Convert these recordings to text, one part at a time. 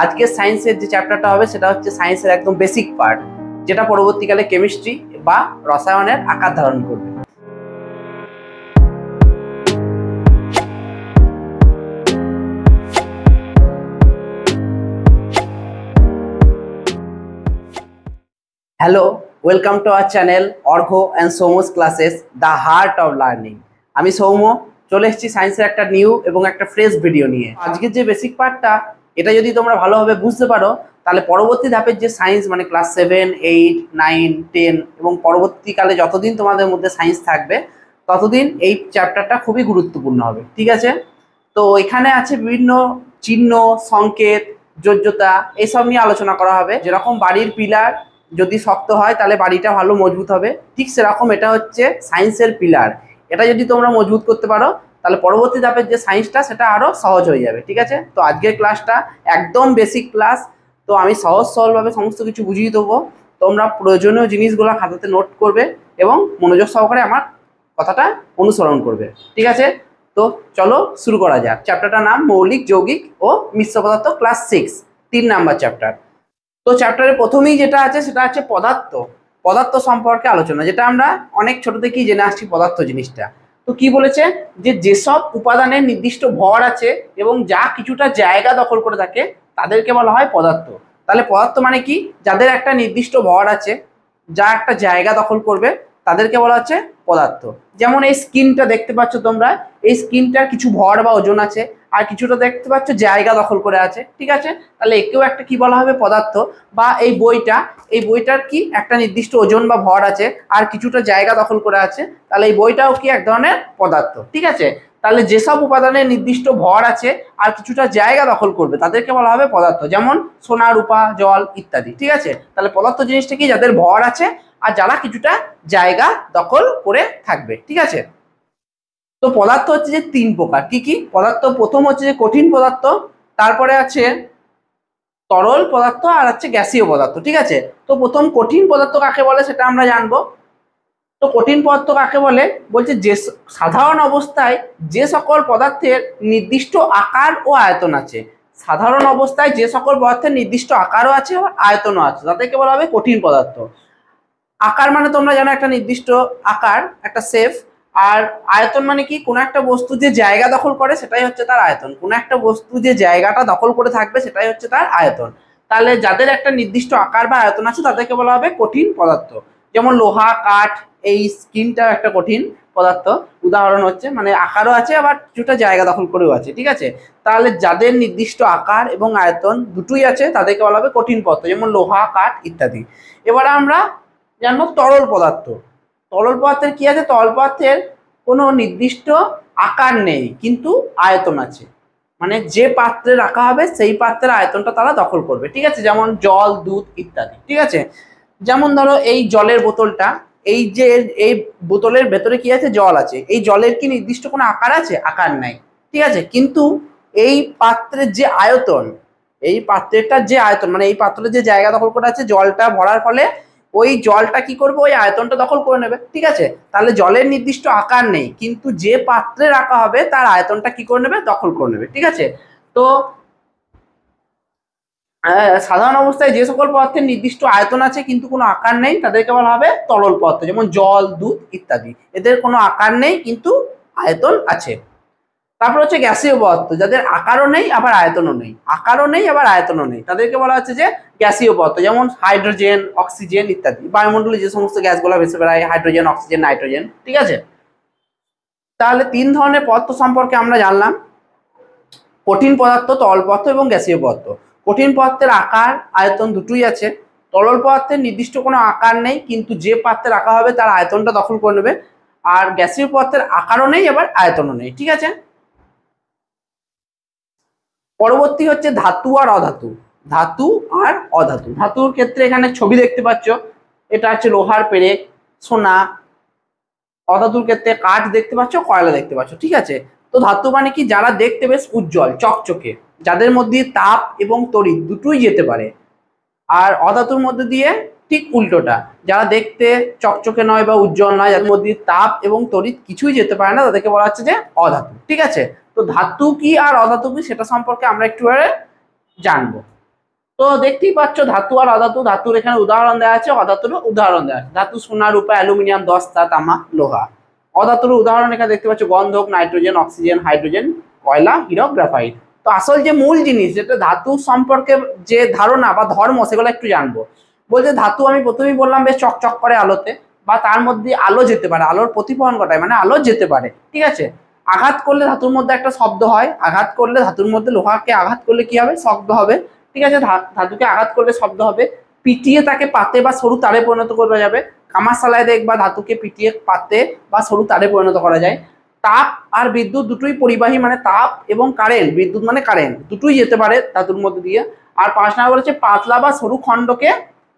আজকের সায়েন্সের যে চ্যাপ্টারটা হবে সেটা হচ্ছে সায়েন্সের একদম বেসিক পার্ট, যেটা পরবর্তীকালে কেমিস্ট্রি বা রসায়নের আকার ধারণ করবে। Hello, welcome to our channel Arghya and Soumya's classes, the heart of learning. আমি সৌম্য, চলে এসেছি সায়েন্সের একটা নিউ এবং একটা ফ্রেশ ভিডিও নিয়ে। আজকের যে বেসিক পার্টটা, এটা যদি তোমরা ভালোভাবে বুঝতে পারো তাহলে পরবর্তী ধাপের যে সায়েন্স মানে ক্লাস 7, 8, 9, 10 এবং পরবর্তীকালে যতদিন তোমাদের মধ্যে সায়েন্স থাকবে ততদিন এই চ্যাপ্টারটা খুবই গুরুত্বপূর্ণ হবে। ঠিক আছে, তো এখানে আছে বিভিন্ন চিহ্ন, সংকেত, যোজ্যতা, এসব নিয়ে আলোচনা করা হবে। যেরকম বাড়ির পিলার যদি শক্ত হয় তাহলে বাড়িটা ভালো মজবুত হবে, ঠিক সেরকম এটা হচ্ছে সায়েন্সের পিলার। এটা যদি তোমরা মজবুত করতে পারো তাহলে পরবর্তী ধাপের যে সায়েন্সটা সেটা আরো সহজ হয়ে যাবে। ঠিক আছে, তো আজকের ক্লাসটা একদম বেসিক ক্লাস, তো আমি সহজ সরলভাবে সমস্ত কিছু বুঝিয়ে দেবো। তোমরা প্রয়োজনীয় জিনিসগুলো খাতাতে নোট করবে এবং মনোযোগ সহকারে আমার কথাটা অনুসরণ করবে। ঠিক আছে, তো চলো শুরু করা যাক। চ্যাপ্টারটার নাম মৌলিক, যৌগিক ও মিশ্র পদার্থ, ক্লাস 6, 3 নাম্বার চ্যাপ্টার। তো চ্যাপ্টারের প্রথমেই যেটা আছে সেটা হচ্ছে পদার্থ। পদার্থ সম্পর্কে আলোচনা, যেটা আমরা অনেক ছোট থেকেই জেনে আসছি পদার্থ জিনিসটা। তো কি বলেছে, যে যেসব উপাদানের নির্দিষ্ট ভর আছে এবং যা কিছুটা জায়গা দখল করে থাকে তাদেরকে বলা হয় পদার্থ। তাহলে পদার্থ মানে কি, যাদের একটা নির্দিষ্ট ভর আছে, যা একটা জায়গা দখল করবে তাদেরকে বলা হচ্ছে পদার্থ। যেমন এই স্কিনটা দেখতে পাচ্ছ তোমরা, এই স্কিনটার কিছু ভর বা ওজন আছে, আর কিছুটা দেখতে পাচ্ছ জায়গা দখল করে আছে। ঠিক আছে, তাহলে একেও একটা কি বলা হবে, পদার্থ। বা এই বইটার কি একটা নির্দিষ্ট ওজন বা ভর আছে আর কিছুটা জায়গা দখল করে আছে, তাহলে এই বইটাও কি এক ধরনের পদার্থ। ঠিক আছে, তাহলে যেসব উপাদানের নির্দিষ্ট ভর আছে আর কিছুটা জায়গা দখল করবে তাদেরকে বলা হবে পদার্থ, যেমন সোনা, রূপা, জল ইত্যাদি। ঠিক আছে, তাহলে পদার্থ জিনিসটা কি, যাদের ভর আছে আর যারা কিছুটা জায়গা দখল করে থাকবে। ঠিক আছে, তো পদার্থ হচ্ছে যে 3 প্রকার। কি কি পদার্থ? প্রথম হচ্ছে যে কঠিন পদার্থ, তারপরে আছে তরল পদার্থ, আর হচ্ছে গ্যাসীয় পদার্থ। ঠিক আছে, তো প্রথম কঠিন পদার্থ কাকে বলে সেটা আমরা জানবো। তো কঠিন পদার্থ কাকে বলে, বলছে যে সাধারণ অবস্থায় যে সকল পদার্থের নির্দিষ্ট আকার ও আয়তন আছে। সাধারণ অবস্থায় যে সকল পদার্থের নির্দিষ্ট আকারও আছে আর আয়তনও আছে তাদেরকে বলা হবে কঠিন পদার্থ। আকার মানে তোমরা জানো একটা নির্দিষ্ট আকার, একটা শেপ। আর আয়তন মানে কি, কোনো একটা বস্তু যে জায়গা দখল করে সেটাই হচ্ছে তার আয়তন। কোনো একটা বস্তু যে জায়গাটা দখল করে থাকবে সেটাই হচ্ছে তার আয়তন। তাহলে যাদের একটা নির্দিষ্ট আকার বা আয়তন আছে তাদেরকে বলা হবে কঠিন পদার্থ। যেমন লোহা, কাঠ, এই স্কিনটা একটা কঠিন পদার্থ উদাহরণ হচ্ছে, মানে আকারও আছে আবার কিছুটা জায়গা দখল করেও আছে। ঠিক আছে, তাহলে যাদের নির্দিষ্ট আকার এবং আয়তন দুটোই আছে তাদেরকে বলা হবে কঠিন পদার্থ, যেমন লোহা, কাঠ ইত্যাদি। এবার আমরা জানবো তরল পদার্থ। তরল পদার্থের কি আছে, তরল পদার্থের কোনো নির্দিষ্ট আকার নেই কিন্তু আয়তন আছে, মানে যে পাত্রে রাখা হবে সেই পাত্রের আয়তনটা তারা দখল করবে। ঠিক আছে, যেমন জল, দুধ ইত্যাদি। ঠিক আছে, যেমন ধরো এই জলের বোতলটা, এই যে এই বোতলের ভেতরে কি আছে, জল আছে। এই জলের কি নির্দিষ্ট কোনো আকার আছে? আকার নাই। ঠিক আছে, কিন্তু এই পাত্রের যে আয়তন, এই পাত্রেরটার যে আয়তন মানে এই পাত্রের যে জায়গা দখল করে আছে, জলটা ভরার ফলে ওই জলটা কি করবে, ওই আয়তনটা দখল করে নেবে। ঠিক আছে, তাহলে জলের নির্দিষ্ট আকার নেই কিন্তু যে পাত্রে রাখা হবে তার আয়তনটা কি করে নেবে, দখল করে নেবে। ঠিক আছে, তো সাধারণ অবস্থায় যে সকল পদার্থের নির্দিষ্ট আয়তন আছে কিন্তু কোনো আকার নেই তাদেরকে বলা হবে তরল পদার্থ, যেমন জল, দুধ ইত্যাদি। এদের কোনো আকার নেই কিন্তু আয়তন আছে। তারপর হচ্ছে গ্যাসীয় পদার্থ, যাদের আকারও নেই আবার আয়তনও নেই, আকারও নেই আবার আয়তনও নেই, তাদেরকে বলা হচ্ছে যে গ্যাসীয় পদার্থ, যেমন হাইড্রোজেন, অক্সিজেন ইত্যাদি। বায়ুমণ্ডলে যে সমস্ত গ্যাসগুলো ভেসে বেড়ায়, হাইড্রোজেন, অক্সিজেন, নাইট্রোজেন। ঠিক আছে, তাহলে 3 ধরনের পদার্থ সম্পর্কে আমরা জানলাম: কঠিন পদার্থ, তরল পদার্থ এবং গ্যাসীয় পদার্থ। কঠিন পদার্থের আকার, আয়তন দুটোই আছে। তরল পদার্থের নির্দিষ্ট কোনো আকার নেই কিন্তু যে পাত্রে রাখা হবে তার আয়তনটা দখল করে নেবে। আর গ্যাসীয় পদার্থের আকারও নেই আবার আয়তনও নেই। ঠিক আছে, পরবর্তী হচ্ছে ধাতু আর অধাতু। ধাতু আর অধাতু। ধাতুর ক্ষেত্রে এখানে ছবি দেখতে পাচ্ছ, এটা হচ্ছে লোহার পেরেক, সোনা। অধাতুর ক্ষেত্রে কাঠ দেখতে পাচ্ছ, কয়লা দেখতে পাচ্ছ। ঠিক আছে, তো ধাতু মানে কি, যারা দেখতে বেশ উজ্জ্বল, চকচকে, যাদের মধ্যে তাপ এবং তড়িৎ দুটোই যেতে পারে। আর অধাতুর মধ্যে দিয়ে ঠিক উল্টোটা, যারা দেখতে চকচকে নয় বা উজ্জ্বল নয়, যাদের মধ্যে তাপ এবং তড়িৎ কিছুই যেতে পারে না, তাদেরকে বলা হচ্ছে যে অধাতু। ঠিক আছে, তো ধাতু কি আর অধাতু কি সেটা সম্পর্কে আমরা একটু জানবো। তো দেখতেই পাচ্ছ ধাতু আর অধাতু, ধাতুর এখানে উদাহরণ দেওয়া আছে, অধাতুর উদাহরণ দেওয়া আছে। ধাতু সোনা, রূপা, অ্যালুমিনিয়াম, দস্তা, তামা, লোহা। অধাতুর উদাহরণ এখানে দেখতে পাচ্ছ গন্ধক, নাইট্রোজেন, অক্সিজেন, হাইড্রোজেন, কয়লা, হীরক, গ্রাফাইট। তো আসল যে মূল জিনিস যেটা ধাতু সম্পর্কে যে ধারণা বা ধর্ম সেগুলো একটু জানবো। বলছে ধাতু আমি প্রথমেই বললাম বেশ চকচক করে আলোতে, বা তার মধ্যে আলো যেতে পারে, আলোর প্রতিফলন ঘটায়, মানে আলো যেতে পারে, ঠিক আছে। আঘাত করলে ধাতুর মধ্যে একটা শব্দ হয়, আঘাত করলে ধাতুর মধ্যে, লোহাকে আঘাত করলে কি হবে, শব্দ হবে, ঠিক আছে। ধাতুকে আঘাত করলে শব্দ হবে। পিটিয়ে তাকে পাতে বা সরু তারে পরিণত করা যাবে। কামারশালায় দেখবা ধাতুকে পিটিয়ে পাতে বা সরু তারে পরিণত করা যায়। তাপ আর বিদ্যুৎ দুটোই পরিবাহী, মানে তাপ এবং কারেন্ট, বিদ্যুৎ মানে কারেন্ট, দুটোই যেতে পারে ধাতুর মধ্যে দিয়ে। আর 5 নম্বর বলেছে পাতলা বা সরু খণ্ডকে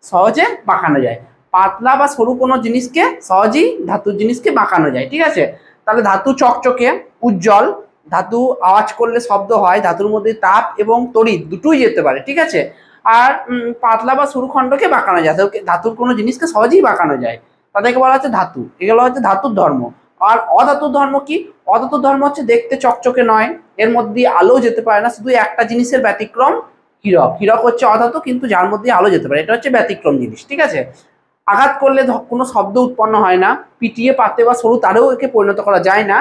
সহজে বাঁকানো যায়। পাতলা বা সরু কোনো জিনিসকে সহজেই ধাতুর জিনিসকে বাঁকানো যায়, ঠিক আছে। তাহলে ধাতু চকচকে, উজ্জ্বল, ধাতু আওয়াজ করলে শব্দ হয়, ধাতুর মধ্যে তাপ এবং তড়িৎ দুটোই যেতে পারে, ঠিক আছে। আর পাতলা বা সরু খণ্ডকে বাঁকানো যায়, ধাতুর কোনো জিনিসকে সহজেই বাঁকানো যায়, তাদেরকে বলা হচ্ছে ধাতু। এগুলো হচ্ছে ধাতুর ধর্ম। আর অধাতুর ধর্ম কি? অধাতুর ধর্ম হচ্ছে দেখতে চকচকে নয়, এর মধ্যে আলো যেতে পারে না, শুধু একটা জিনিসের ব্যতিক্রম, হীরক। হীরক হচ্ছে অধাতু কিন্তু যার মধ্যে আলো যেতে পারে, এটা হচ্ছে ব্যতিক্রম জিনিস, ঠিক আছে। আঘাত করলে কোনো শব্দ উৎপন্ন হয় না, পিটিয়ে পাতে বা সরু তারেও একে পরিণত করা যায় না।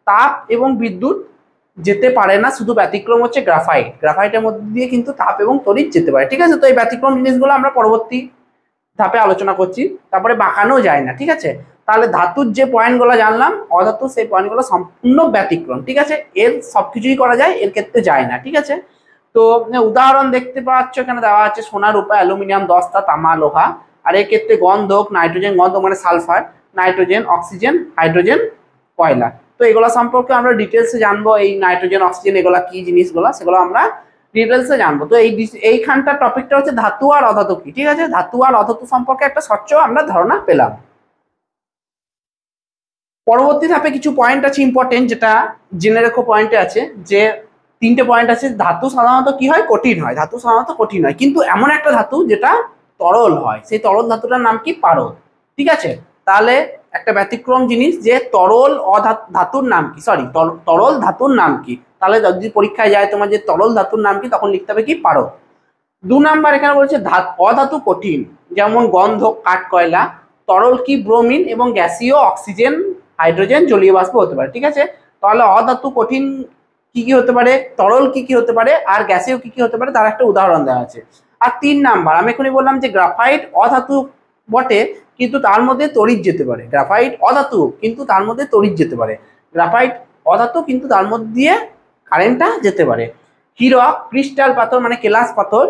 তাপ এবং বিদ্যুৎ যেতে পারে না, শুধু ব্যতিক্রম হচ্ছে গ্রাফাইট। গ্রাফাইটের মধ্যে দিয়ে কিন্তু তাপ এবং তড়িৎ যেতে পারে, ঠিক আছে। তো এই ব্যতিক্রম জিনিসগুলো আমরা পরবর্তী ধাপে আলোচনা করছি। তারপরে বাঁকানো যায় না, ঠিক আছে। তাহলে ধাতুর যে পয়েন্টগুলো জানলাম, অধাতু সেই পয়েন্টগুলো সম্পূর্ণ ব্যতিক্রম, ঠিক আছে। এর সবকিছুই করা যায়, এর ক্ষেত্রে যায় না, ঠিক আছে। তো উদাহরণ দেখতে পাচ্ছ এখানে দেওয়া আছে সোনা, রূপা, অ্যালুমিনিয়াম, দস্তা, তামা, লোহা। আর এর ক্ষেত্রে গন্ধক, নাইট্রোজেন, গন্ধক মানে সালফার, নাইট্রোজেন, অক্সিজেন, হাইড্রোজেন, কয়লা। তো এগুলো সম্পর্কে আমরা ডিটেলসে জানবো, এই নাইট্রোজেন, অক্সিজেন এগুলো কি জিনিসগুলো সেগুলো আমরা ডিটেলসে জানবো। তো এইখানটার টপিকটা হচ্ছে ধাতু আর অধাতু কি, ঠিক আছে। ধাতু আর অধাতু সম্পর্কে একটা স্বচ্ছ আমরা ধারণা পেলাম। পরবর্তী ধাপে কিছু পয়েন্ট আছে ইম্পর্টেন্ট, যেটা জেনে রেখো। পয়েন্টে আছে যে 3টে পয়েন্ট আছে। ধাতু সাধারণত কি হয়, কঠিন হয়। ধাতু সাধারণত কঠিন হয়, কিন্তু এমন একটা ধাতু যেটা তরল হয়, সেই তরল ধাতুটার নাম কি, পারদ, ঠিক আছে। তাহলে একটা ব্যতিক্রম জিনিস যে তরল ধাতুর নাম কি, সরি তরল ধাতুর নাম কি। তাহলে যদি পরীক্ষায় যায় তোমার যে তরল ধাতুর নাম কি, তখন লিখতে হবে কি, পারদ। 2 নাম্বার এখানে বলছে অধাতু কঠিন, যেমন গন্ধক, কাঠ, কয়লা। তরল কি, ব্রোমিন এবং গ্যাসীয় অক্সিজেন, হাইড্রোজেন, জলীয় বাষ্প হতে পারে, ঠিক আছে। তাহলে অধাতু কঠিন কি কি হতে পারে, তরল কি কি হতে পারে, আর গ্যাসীয় কি কি হতে পারে, তার একটা উদাহরণ দেওয়া আছে। আর 3 নাম্বার আমি এখনই বললাম যে গ্রাফাইট অধাতু বটে, কিন্তু তার মধ্যে তড়িৎ যেতে পারে। গ্রাফাইট অধাতু কিন্তু তার মধ্যে তড়িৎ যেতে পারে। গ্রাফাইট অধাতু কিন্তু তার মধ্যে দিয়ে কারেন্টটা যেতে পারে। হীরক ক্রিস্টাল পাথর মানে কেলাস পাথর,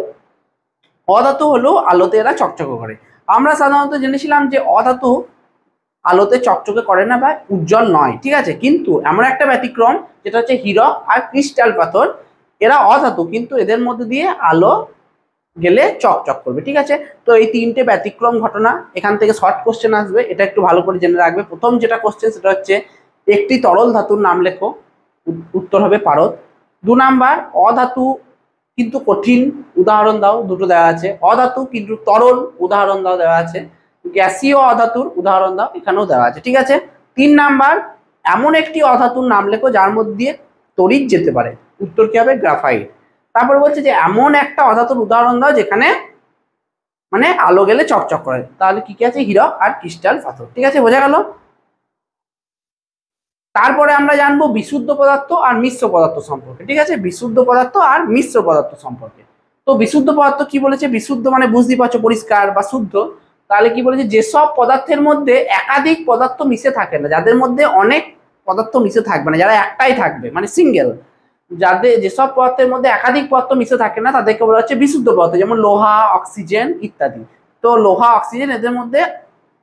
অধাতু হলো আলোতে এরা চকচকে করে। আমরা সাধারণত জেনেছিলাম যে অধাতু আলোতে চকচকে করে না বা উজ্জ্বল নয়, ঠিক আছে। কিন্তু এমন একটা ব্যতিক্রম যেটা হচ্ছে হীরক আর ক্রিস্টাল পাথর, এরা অধাতু কিন্তু এদের মধ্যে দিয়ে আলো গেলে চকচক করবে, ঠিক আছে। তো এই 3টে ব্যতিক্রম ঘটনা, এখান থেকে শর্ট কোশ্চেন আসবে, এটা একটু ভালো করে জেনে রাখবে। প্রথম যেটা কোশ্চেন সেটা হচ্ছে একটি তরল ধাতুর নাম লেখো, উত্তর হবে পারদ। 2 নাম্বার অধাতু কিন্তু কঠিন, উদাহরণ দাও, দুটো দেওয়া আছে। অধাতু কিন্তু তরল, উদাহরণ দাও, দেওয়া আছে। গ্যাসীয় অধাতুর উদাহরণ দাও, এখানেও দেওয়া আছে, ঠিক আছে। 3 নাম্বার এমন একটি অধাতুর নাম লেখো যার মধ্যে দিয়ে তড়িৎ যেতে পারে, উত্তর কি হবে, গ্রাফাইট। তারপর বলছে যে এমন একটা অধাতুর উদাহরণ দাও যেখানে মানে আলো গেলে চকচক করে, তাহলে কি কি আছে, হীরক আর ক্রিস্টাল পাথর, ঠিক আছে, বোঝা গেল। তারপরে আমরা জানবো বিশুদ্ধ পদার্থ আর মিশ্র পদার্থ সম্পর্কে, ঠিক আছে। বিশুদ্ধ পদার্থ আর মিশ্র পদার্থ সম্পর্কে। তো বিশুদ্ধ পদার্থ কি বলেছে, বিশুদ্ধ মানে বুঝতেই পারছো পরিষ্কার বা শুদ্ধ। তাহলে কি বলেছে, যেসব পদার্থের মধ্যে একাধিক পদার্থ মিশে থাকে না, যাদের মধ্যে অনেক পদার্থ মিশে থাকবে না, যারা একটাই থাকবে মানে সিঙ্গেল, যাদের যেসব পদার্থের মধ্যে একাধিক পদার্থ মিশে থাকে না তাদেরকে বলা হচ্ছে বিশুদ্ধ পদার্থ, যেমন লোহা, অক্সিজেন ইত্যাদি। তো লোহা, অক্সিজেন এদের মধ্যে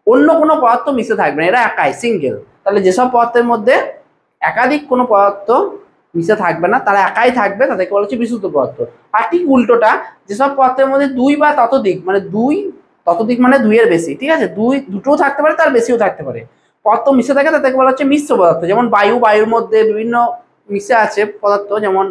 অন্য কোনো পদার্থ মিশে থাকবে না, এরা একাই সিঙ্গেল। তাহলে যেসব পদার্থের মধ্যে একাধিক কোনো পদার্থ মিশে থাকবে না, তারা একাই থাকবে, তাদেরকে বলা হচ্ছে বিশুদ্ধ পদার্থ। আর ঠিক উল্টোটা, যেসব পদার্থের মধ্যে দুই বা ততোধিক মানে ততোধিক মানে 2 এর বেশি, ঠিক আছে, দুটোও থাকতে পারে, তার বেশিও থাকতে পারে, পদার্থ মিশে থাকে, তাদেরকে বলা হচ্ছে মিশ্র পদার্থ। যেমন বায়ুর মধ্যে বিভিন্ন মিশে আছে পদার্থ, যেমন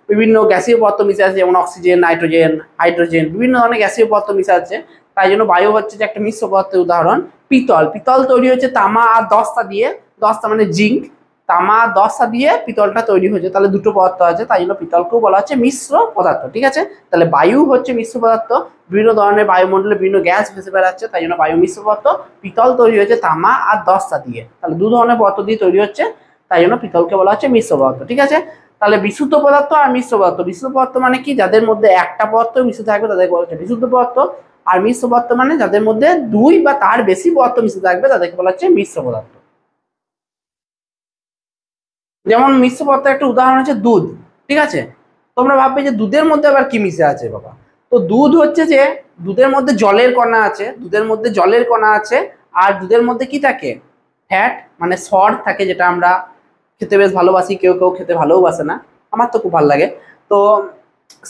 বিভিন্ন গ্যাসীয় পদার্থ মিশে আছে, যেমন অক্সিজেন, নাইট্রোজেন, হাইড্রোজেন, বিভিন্ন ধরনের গ্যাসীয় পদার্থ মিশে আছে। তাই জন্য বায়ু হচ্ছে যে একটা মিশ্র পদার্থের উদাহরণ। পিতল তৈরি হচ্ছে তামা আর দস্তা দিয়ে, দস্তা মানে জিঙ্ক, তামা দশা দিয়ে পিতলটা তৈরি হয়েছে, তাহলে দুটো পদার্থ আছে, তাই জন্য পিতলকেও বলা হচ্ছে মিশ্র পদার্থ। ঠিক আছে, তাহলে বায়ু হচ্ছে মিশ্র পদার্থ, বিভিন্ন ধরনের বায়ুমণ্ডলে বিভিন্ন গ্যাস ভেসে বেড়াচ্ছে, তাই জন্য বায়ু মিশ্র পদার্থ। পিতল তৈরি হয়েছে তামা আর দশা দিয়ে, তাহলে দু ধরনের পদার্থ দিয়ে তৈরি হচ্ছে, তাই জন্য পিতলকে বলা হচ্ছে মিশ্র পদার্থ। ঠিক আছে, তাহলে বিশুদ্ধ পদার্থ আর মিশ্র পদার্থ। বিশুদ্ধ পদার্থ মানে কি, যাদের মধ্যে একটা পদার্থ মিশ্র থাকবে তাদেরকে বলা হচ্ছে বিশুদ্ধ পদার্থ। আর মিশ্র পদার্থ মানে যাদের মধ্যে দুই বা তার বেশি পদার্থ মিশ্র থাকবে তাদেরকে বলা হচ্ছে মিশ্র পদার্থ। যেমন মিশ্র পদার্থের একটা উদাহরণ হচ্ছে দুধ। ঠিক আছে, তোমরা ভাববে যে দুধের মধ্যে আবার কি মিশে আছে বাবা। তো দুধ হচ্ছে যে দুধের মধ্যে জলের কণা আছে, দুধের মধ্যে জলের কণা আছে, আর দুধের মধ্যে কি থাকে, ফ্যাট মানে সর থাকে, যেটা আমরা খেতে বেশ ভালোবাসি, কেউ কেউ খেতে ভালোবাসে না, আমার তো খুব ভালো লাগে। তো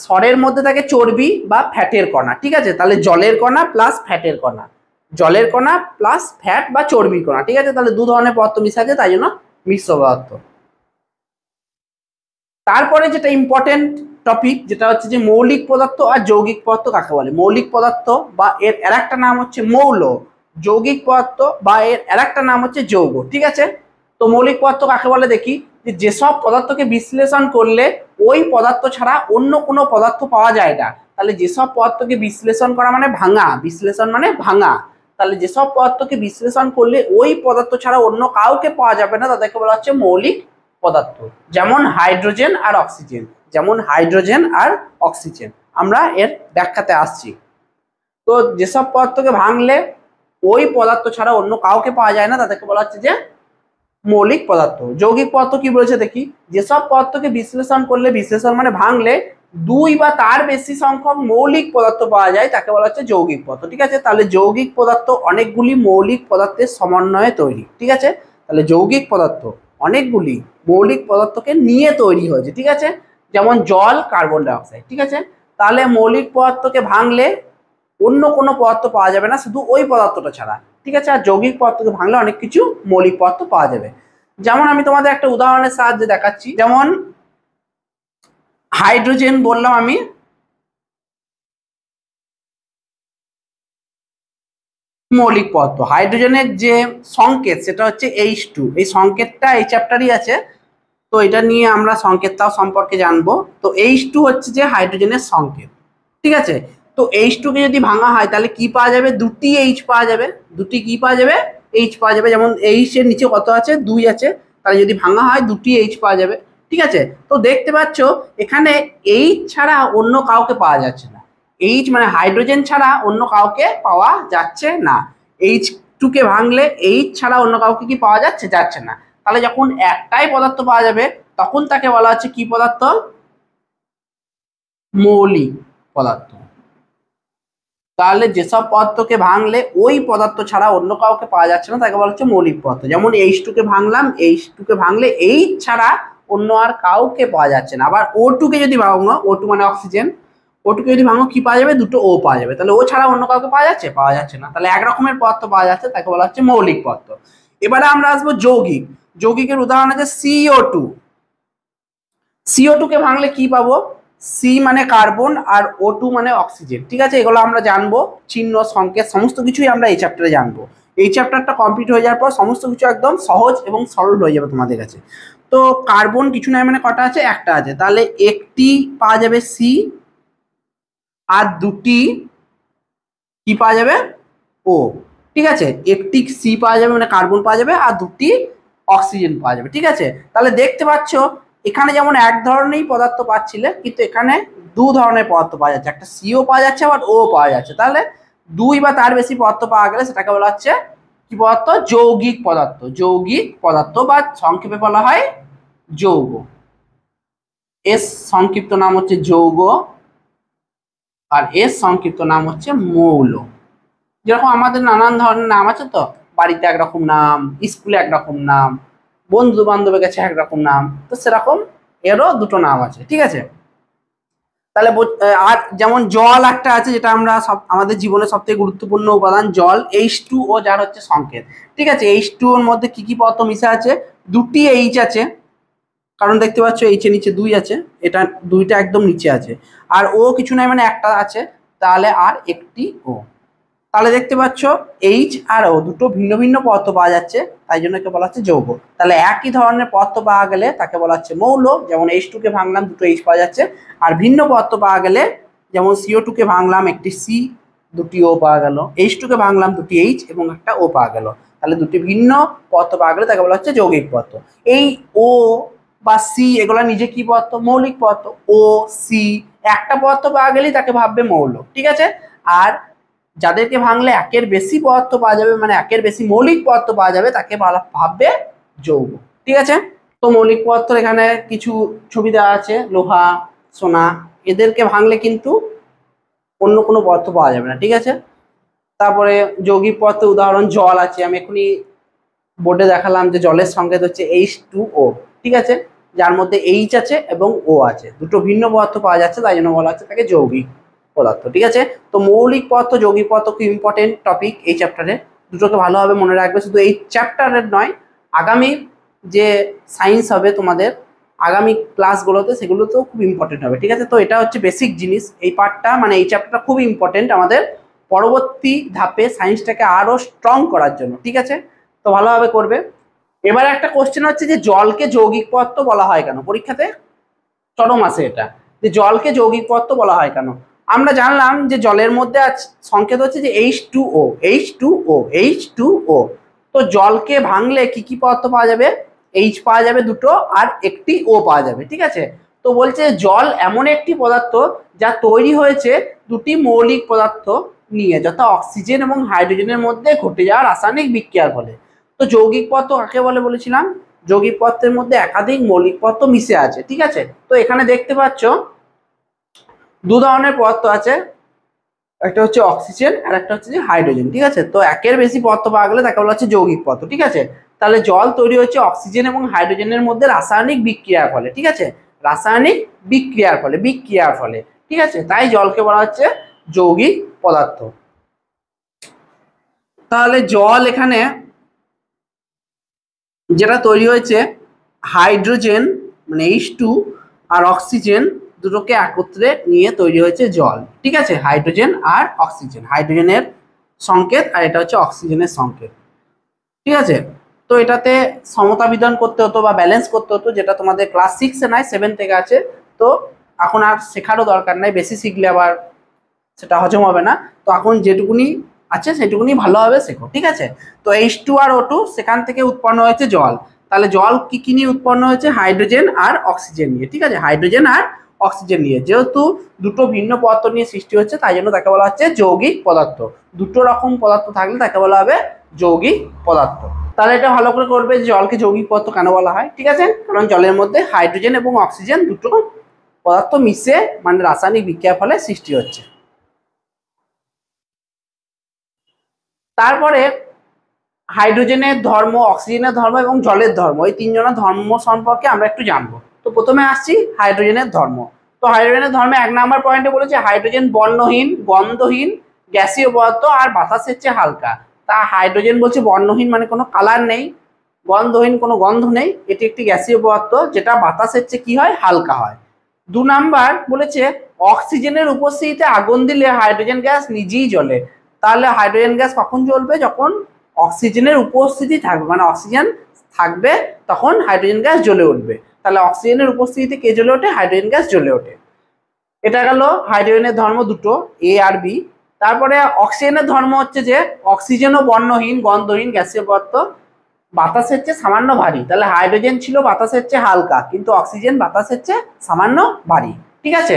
সরের মধ্যে থাকে চর্বি বা ফ্যাটের কণা। ঠিক আছে, তাহলে জলের কণা প্লাস ফ্যাটের কণা, জলের কণা প্লাস ফ্যাট বা চর্বির কণা। ঠিক আছে, তাহলে দু ধরনের পদার্থ মিশে আছে, তাই জন্য মিশ্র পদার্থ। তারপরে যেটা ইম্পর্টেন্ট টপিক, যেটা হচ্ছে যে মৌলিক পদার্থ আর যৌগিক পদার্থ কাকে বলে। মৌলিক পদার্থ বা এর আরেকটা নাম হচ্ছে মৌল, যৌগিক পদার্থ বা এর আরেকটা নাম হচ্ছে যৌগ। ঠিক আছে, তো মৌলিক পদার্থ কাকে বলে দেখি, যে যেসব পদার্থকে বিশ্লেষণ করলে ওই পদার্থ ছাড়া অন্য কোনো পদার্থ পাওয়া যায় না। তাহলে যেসব পদার্থকে বিশ্লেষণ করা মানে ভাঙা, বিশ্লেষণ মানে ভাঙা, তাহলে যেসব পদার্থকে বিশ্লেষণ করলে ওই পদার্থ ছাড়া অন্য কাউকে পাওয়া যাবে না তাদেরকে বলা হচ্ছে মৌলিক পদার্থ। যেমন হাইড্রোজেন আর অক্সিজেন, যেমন হাইড্রোজেন আর অক্সিজেন, আমরা এর ব্যাখ্যাতে আসছি। তো যেসব পদার্থকে ভাঙলে ওই পদার্থ ছাড়া অন্য কাউকে পাওয়া যায় না তাদেরকে বলা হচ্ছে যে মৌলিক পদার্থ। যৌগিক পদার্থ কি বলেছে দেখি, যেসব পদার্থকে বিশ্লেষণ করলে, বিশ্লেষণ মানে ভাঙলে দুই বা তার বেশি সংখ্যক মৌলিক পদার্থ পাওয়া যায় তাকে বলা হচ্ছে যৌগিক পদার্থ। ঠিক আছে, তাহলে যৌগিক পদার্থ অনেকগুলি মৌলিক পদার্থের সমন্বয়ে তৈরি। ঠিক আছে, তাহলে যৌগিক পদার্থ অনেকগুলি মৌলিক পদার্থকে নিয়ে তৈরি হয়েছে। ঠিক আছে, যেমন জল, কার্বন ডাই অক্সাইড। ঠিক আছে, তাহলে মৌলিক পদার্থকে ভাঙলে অন্য কোনো পদার্থ পাওয়া যাবে না শুধু ওই পদার্থটা ছাড়া। ঠিক আছে, আর যৌগিক পদার্থকে ভাঙলে অনেক কিছু মৌলিক পদার্থ পাওয়া যাবে। যেমন আমি তোমাদের একটা উদাহরণের সাহায্যে দেখাচ্ছি, যেমন হাইড্রোজেন বললাম আমি, মৌলিক পদার্থ। হাইড্রোজেনের যে সংকেত সেটা হচ্ছে H2, এই সংকেতটা এই চ্যাপ্টারই আছে, তো এটা নিয়ে আমরা সংকেতটাও সম্পর্কে জানবো। তো H2 হচ্ছে যে হাইড্রোজেনের সংকেত। ঠিক আছে, তো H2 কে যদি ভাঙা হয় তাহলে কি পাওয়া যাবে, দুটি H পাওয়া যাবে, দুটি কি পাওয়া যাবে, H পাওয়া যাবে। যেমন H এর নিচে কত আছে, 2 আছে, তাহলে যদি ভাঙা হয় দুটি H পাওয়া যাবে। ঠিক আছে, তো দেখতে পাচ্ছ এখানে H ছাড়া অন্য কাউকে পাওয়া যাচ্ছে না, H মানে হাইড্রোজেন ছাড়া অন্য কাউকে পাওয়া যাচ্ছে না। H2 কে ভাঙলে H ছাড়া অন্য কাউকে কি পাওয়া যাচ্ছে, যাচ্ছে না। তাহলে যখন একটাই পদার্থ পাওয়া যাবে তখন তাকে বলা হচ্ছে কি পদার্থ, মৌলিক পদার্থ। তাহলে যেসব পদার্থকে ভাঙলে ওই পদার্থ ছাড়া অন্য কাউকে পাওয়া যাচ্ছে না তাকে বলা হচ্ছে মৌলিক পদার্থ। যেমন H2 কে ভাঙলাম, H2 কে ভাঙলে H ছাড়া অন্য আর কাউকে পাওয়া যাচ্ছে না। আবার O2 কে যদি ভাঙো, O2 মানে অক্সিজেন, O2 কে যদি ভাঙো কি পাওয়া যাবে, দুটো O পাওয়া যাবে। তাহলে ও ছাড়া অন্য কাউকে পাওয়া যাচ্ছে, পাওয়া যাচ্ছে না। তাহলে এক রকমের পদার্থ পাওয়া যাচ্ছে তাকে বলা হচ্ছে মৌলিক পদার্থ। এবারে আমরা আসবো যৌগিক। যৌগিকের উদাহরণ আছে CO2। CO2 কে ভাঙলে কি পাবো, সি মানে কার্বন আর O2 মানে অক্সিজেন। ঠিক আছে, এগুলো আমরা জানবো, চিহ্ন, সংকেত, সমস্ত কিছুই আমরা এই চ্যাপ্টারে জানবো। এই চ্যাপ্টারটা কমপ্লিট হয়ে যাওয়ার পর সমস্ত কিছু একদম সহজ এবং সরল হয়ে যাবে তোমাদের কাছে। তো কার্বন কিছু নয় মানে কটা আছে, একটা আছে, তাহলে একটি পাওয়া যাবে সি, আর দুটি কি পাওয়া যাবে, ও। ঠিক আছে, একটি সি পাওয়া যাবে মানে কার্বন পাওয়া যাবে, আর দুটি অক্সিজেন পাওয়া যাবে। ঠিক আছে, তাহলে দেখতে পাচ্ছ এখানে যেমন এক ধরনেরই পদার্থ পাচ্ছিলে, কিন্তু এখানে দু ধরনের পদার্থ পাওয়া যাচ্ছে, একটা সিও পাওয়া যাচ্ছে আবার ও পাওয়া যাচ্ছে। তাহলে দুই বা তার বেশি পদার্থ পাওয়া গেলে সেটাকে বলা হচ্ছে কি পদার্থ, যৌগিক পদার্থ। যৌগিক পদার্থ বা সংক্ষেপে বলা হয় যৌগ। এস সংক্ষিপ্ত নাম হচ্ছে যৌগ, আর এস সংক্ষিপ্ত নাম হচ্ছে মৌল। যেরকম আমাদের নানান ধরনের নাম আছে, তো বাড়িতে একরকম নাম, স্কুলে একরকম নাম, বন্ধু বান্ধবের কাছে একরকম নাম, তো সেরকম এরও দুটো নাম আছে। ঠিক আছে, তাহলে আর যেমন জল একটা আছে, যেটা আমরা সব আমাদের জীবনে সব থেকে গুরুত্বপূর্ণ উপাদান জল, H2O যার হচ্ছে সংকেত। ঠিক আছে, H2O এর মধ্যে কি কি পদার্থ মিশে আছে, দুটি H আছে, কারণ দেখতে পাচ্ছ H এর নিচে 2 আছে, এটা দুইটা একদম নিচে আছে, আর ও কিছু নাই মানে একটা আছে, তাহলে আর একটি ও। তাহলে দেখতে পাচ্ছ এইচ আর ও দুটো ভিন্ন ভিন্ন পদার্থ পাওয়া যাচ্ছে, তাই জন্য একে বলা হচ্ছে যৌগ। তাহলে একই ধরনের পদার্থ পাওয়া গেলে তাকে বলা হচ্ছে মৌল, যেমন H2 কে ভাঙলাম দুটো এইচ পাওয়া যাচ্ছে। আর ভিন্ন পদার্থ পাওয়া গেলে যেমন CO2 কে ভাঙলাম একটি সি, দুটি ও পাওয়া গেল, H2 কে ভাঙলাম দুটি এইচ এবং একটা ও পাওয়া গেল। তাহলে দুটি ভিন্ন পদার্থ পাওয়া গেলে তাকে বলা হচ্ছে যৌগিক পদার্থ। এই ও বা সি এগুলা নিজে কি পদার্থ? মৌলিক পদার্থ। ও সি একটা পদার্থ পাওয়া গেলেই তাকে ভাববে মৌল, ঠিক আছে। আর যাদেরকে ভাঙলে একের বেশি পদার্থ পাওয়া যাবে, মানে একের বেশি মৌলিক পদার্থ পাওয়া যাবে, তাকে ভাববে যৌগ, ঠিক আছে। তো মৌলিক পদার্থ এখানে কিছু ছবি দেওয়া আছে, লোহা, সোনা, এদেরকে ভাঙলে কিন্তু অন্য কোনো পদার্থ পাওয়া যাবে না, ঠিক আছে। তারপরে যৌগিক পদার্থের উদাহরণ জল আছে, আমি এখনই বোর্ডে দেখালাম যে জলের সংকেত হচ্ছে H2O, ঠিক আছে, যার মধ্যে এইচ আছে এবং ও আছে, দুটো ভিন্ন পদার্থ পাওয়া যাচ্ছে, তাই জন্য বলা হচ্ছে তাকে যৌগিক পদার্থ, ঠিক আছে। তো মৌলিক পদার্থ যৌগিক পদার্থ খুব ইম্পর্টেন্ট টপিক এই চ্যাপ্টারে, দুটোকে ভালোভাবে মনে রাখবে। শুধু এই চ্যাপ্টারের নয়, আগামী যে সায়েন্স হবে তোমাদের আগামী ক্লাসগুলোতে, সেগুলোতেও খুব ইম্পর্টেন্ট হবে, ঠিক আছে। তো এটা হচ্ছে বেসিক জিনিস, এই পার্টটা মানে এই চ্যাপ্টারটা খুব ইম্পর্টেন্ট আমাদের পরবর্তী ধাপে সায়েন্সটাকে আরো স্ট্রং করার জন্য, ঠিক আছে। তো ভালোভাবে করবে। এবার একটা কোশ্চেন হচ্ছে যে জলকে যৌগিক পদার্থ বলা হয় কেন? পরীক্ষাতে চরম আসে এটা, যে জলকে যৌগিক পদার্থ বলা হয় কেন। আমরা জানলাম যে জলের মধ্যে সংকেত হচ্ছে যে H2O, H2O, H2O। তো জলকে ভাঙলে কি কি পদার্থ পাওয়া যাবে? এইচ পাওয়া যাবে দুটো, আর একটি ও পাওয়া যাবে, ঠিক আছে। তো বলছে জল এমন একটি পদার্থ যা তৈরি হয়েছে দুটি মৌলিক পদার্থ নিয়ে, যথা অক্সিজেন এবং হাইড্রোজেনের মধ্যে ঘটে যাওয়া রাসায়নিক বিক্রিয়ার ফলে। তো যৌগিক পদার্থ কাকে বলে বলেছিলাম? যৌগিক পদার্থের মধ্যে একাধিক মৌলিক পদার্থ মিশে আছে, ঠিক আছে। তো এখানে দেখতে পাচ্ছ দু ধরনের পদার্থ আছে, একটা হচ্ছে অক্সিজেন আর একটা হচ্ছে যে হাইড্রোজেন, ঠিক আছে। তো একের বেশি পদার্থ পাওয়া গেলে তাকে বলা হচ্ছে যৌগিক পদার্থ, ঠিক আছে। তাহলে জল তৈরি হচ্ছে অক্সিজেন এবং হাইড্রোজেনের মধ্যে রাসায়নিক বিক্রিয়ার ফলে, ঠিক আছে, রাসায়নিক বিক্রিয়ার ফলে, ঠিক আছে। তাই জলকে বলা হচ্ছে যৌগিক পদার্থ। তাহলে জল এখানে যেটা তৈরি হয়েছে হাইড্রোজেন মানে H2 আর অক্সিজেন দুটোকে একত্রে নিয়ে তৈরি হয়েছে জল, ঠিক আছে। হাইড্রোজেন আর অক্সিজেন, হাইড্রোজেনের সংকেত আর এটা হচ্ছে অক্সিজেনের সংকেত, ঠিক আছে। তো এটাতে সমতা বিধান করতে হতো বা ব্যালেন্স করতে হতো, যেটা তোমাদের ক্লাস 6-এ নয় 7 থেকে আছে। তো এখন আর শেখারও দরকার নাই, বেশি শিখলে আবার সেটা হজম হবে না। তো এখন যেটুকুনি আছে সেটুকুনি ভালোভাবে শেখো, ঠিক আছে। তো H2 আর O2 সেখান থেকে উৎপন্ন হয়েছে জল। তাহলে জল কি কি নিয়ে উৎপন্ন হয়েছে? হাইড্রোজেন আর অক্সিজেন নিয়ে, ঠিক আছে, হাইড্রোজেন আর অক্সিজেন নিয়ে। যেহেতু দুটো ভিন্ন পদার্থ নিয়ে সৃষ্টি হচ্ছে, তাই জন্য তাকে বলা হচ্ছে যৌগিক পদার্থ। দুটো রকম পদার্থ থাকলে তাকে বলা হবে যৌগিক পদার্থ। তাহলে এটা ভালো করে করবে যে জলকে যৌগিক পদার্থ কেন বলা হয়, ঠিক আছে। কারণ জলের মধ্যে হাইড্রোজেন এবং অক্সিজেন দুটো পদার্থ মিশে মানে রাসায়নিক বিক্রিয়ার ফলে সৃষ্টি হচ্ছে। তারপরে হাইড্রোজেনের ধর্ম, অক্সিজেনের ধর্ম এবং জলের ধর্ম, এই তিনজনের ধর্ম সম্পর্কে আমরা একটু জানবো। তো প্রথমে আসছি হাইড্রোজেনের ধর্ম। তো হাইড্রোজেনের ধর্মে 1 নম্বর পয়েন্টে বলেছে হাইড্রোজেন বর্ণহীন, গন্ধহীন, গ্যাসীয় পদার্থ আর বাতাসের চেয়ে হালকা। তা হাইড্রোজেন বলছে বর্ণহীন মানে কোনো কালার নেই, গন্ধহীন কোনো গন্ধ নেই, এটি একটি গ্যাসীয় পদার্থ যেটা বাতাসের চেয়ে কি হয়? হালকা হয়। 2 নাম্বার বলেছে অক্সিজেনের উপস্থিতিতে আগুন দিলে হাইড্রোজেন গ্যাস নিজেই জ্বলে। তাহলে হাইড্রোজেন গ্যাস কখন জ্বলবে? যখন অক্সিজেনের উপস্থিতি থাকবে, মানে অক্সিজেন থাকবে তখন হাইড্রোজেন গ্যাস জ্বলে উঠবে। তাহলে অক্সিজেনের উপস্থিতিতে কে জ্বলে ওঠে? হাইড্রোজেন গ্যাস জ্বলে ওঠে। এটা গেল হাইড্রোজেনের ধর্ম দুটো, এ আর বি। তারপরে অক্সিজেনের ধর্ম হচ্ছে যে অক্সিজেনও বর্ণহীন, গন্ধহীন, গ্যাসীয় পদার্থ, বাতাসের চেয়ে সামান্য ভারী। তাহলে হাইড্রোজেন ছিল বাতাসের চেয়ে হালকা, কিন্তু অক্সিজেন বাতাসের চেয়ে সামান্য ভারী, ঠিক আছে।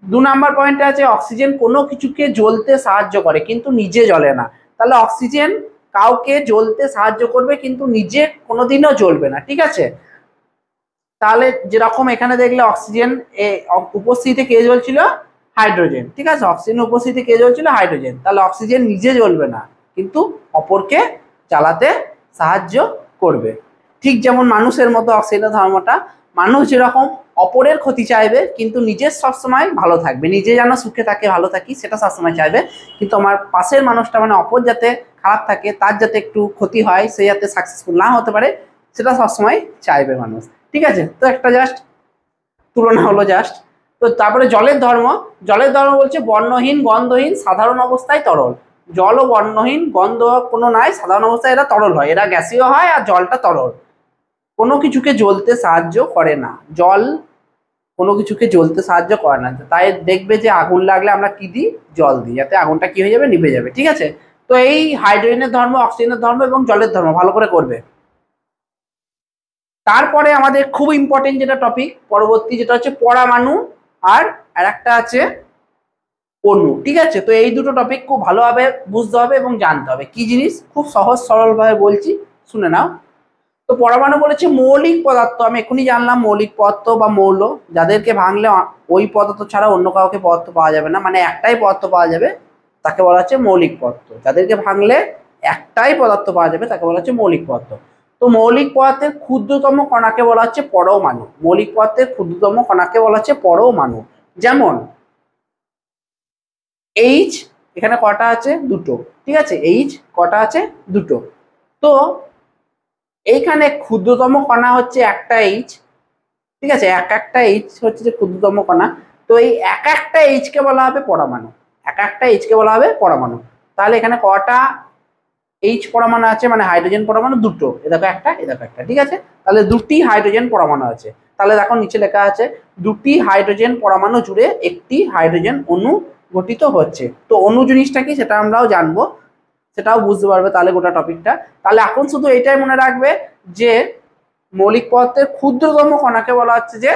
2 নাম্বার পয়েন্টে আছে অক্সিজেন কোনো কিছুকে জ্বলতে সাহায্য করে কিন্তু নিজে জ্বলে না। তাহলে অক্সিজেন কাউকে জ্বলতে সাহায্য করবে কিন্তু নিজে কোনোদিনও জ্বলবে না, ঠিক আছে। তাহলে যেরকম এখানে দেখলে অক্সিজেন উপস্থিতিতে কে জ্বলছিল? হাইড্রোজেন, ঠিক আছে, অক্সিজেন উপস্থিতিতে কে জ্বলছিল? হাইড্রোজেন। তাহলে অক্সিজেন নিজে জ্বলবে না কিন্তু অপরকে জ্বালাতে সাহায্য করবে। ঠিক যেমন মানুষের মতো অক্সিজেনের ধর্মটা, মানুষ যেরকম অপরের ক্ষতি চাইবে কিন্তু নিজের সবসময় ভালো থাকবে, নিজে যেন সুখে থাকে, ভালো থাকি সেটা সবসময় চাইবে, কিন্তু আমার পাশের মানুষটা মানে অপর যাতে খারাপ থাকে, তার যাতে একটু ক্ষতি হয়, সে যাতে সাকসেসফুল না হতে পারে, সেটা সবসময় চাইবে মানুষ, ঠিক আছে। তো একটা জাস্ট তুলনা হলো জাস্ট। তো তারপরে জলের ধর্ম, জলের ধর্ম বলছে বর্ণহীন, গন্ধহীন, সাধারণ অবস্থায় তরল। জলও বর্ণহীন, গন্ধ কোনো নাই, সাধারণ অবস্থায় এরা তরল হয়, এরা গ্যাসীয় হয় আর জলটা তরল। কোনো কিছুকে জ্বলতে সাহায্য করে না, জল কোনো কিছুকে জ্বলতে সাহায্য করে না। তাই দেখবে যে আগুন লাগলে আমরা কি দিই, জল দিই, যাতে আগুনটা কি হয়ে যাবে, নিভে যাবে। ঠিক আছে, তো এই হাইড্রোজেনের ধর্ম, অক্সিজেনের ধর্ম এবং জলের ধর্ম ভালো করে করবে। তারপরে আমাদের খুব ইম্পর্টেন্ট যেটা টপিক পরবর্তী, যেটা হচ্ছে পরমাণু আর একটা আছে অণু। ঠিক আছে, তো এই দুটো টপিক খুব ভালোভাবে বুঝতে হবে এবং জানতে হবে। কি জিনিস, খুব সহজ সরল ভাবে বলছি, শুনে নাও। তো পরমাণু বলেছে মৌলিক পদার্থ, আমি এখনই জানলাম মৌলিক পদার্থ বা মৌল, যাদেরকে ভাঙলে ওই পদার্থ ছাড়া অন্য কাউকে পদার্থ পাওয়া যাবে না, মানে একটাই পদার্থ পাওয়া যাবে, তাকে বলা হচ্ছে মৌলিক পদার্থ। যাদেরকে ভাঙলে একটাই পদার্থ পাওয়া যাবে তাকে বলা হচ্ছে মৌলিক পদার্থ। তো মৌলিক পদার্থের ক্ষুদ্রতম কণাকে বলা হচ্ছে পরমাণু। মৌলিক পদার্থের ক্ষুদ্রতম কণাকে বলা হচ্ছে পরমাণু। যেমন এইচ, এখানে কটা আছে, দুটো। ঠিক আছে, এইচ কটা আছে, দুটো। তো এইখানে ক্ষুদ্রতম কণা হচ্ছে একটা এইচ। ঠিক আছে, একটা এইচ হচ্ছে যে ক্ষুদ্রতম কণা। তো এই একটা এইচ কে বলা হবে পরমাণু, একটা এইচ কে বলা হবে পরমাণু। তাহলে এখানে কটা এইচ পরমাণু আছে, মানে হাইড্রোজেন পরমাণু দুটো, এ দেখো একটা, এ দেখো একটা। ঠিক আছে, তাহলে দুটি হাইড্রোজেন পরমাণু আছে। তাহলে দেখো নিচে লেখা আছে দুটি হাইড্রোজেন পরমাণু জুড়ে একটি হাইড্রোজেন অণু গঠিত হচ্ছে। তো অণু জিনিসটা কি সেটা আমরাও জানবো, সেটাও বুঝতে পারবে তাহলে গোটা টপিকটা। তাহলে এখন শুধু এইটাই মনে রাখবে যে মৌলিক পদার্থের ক্ষুদ্রতম কণাকে বলা হচ্ছে যে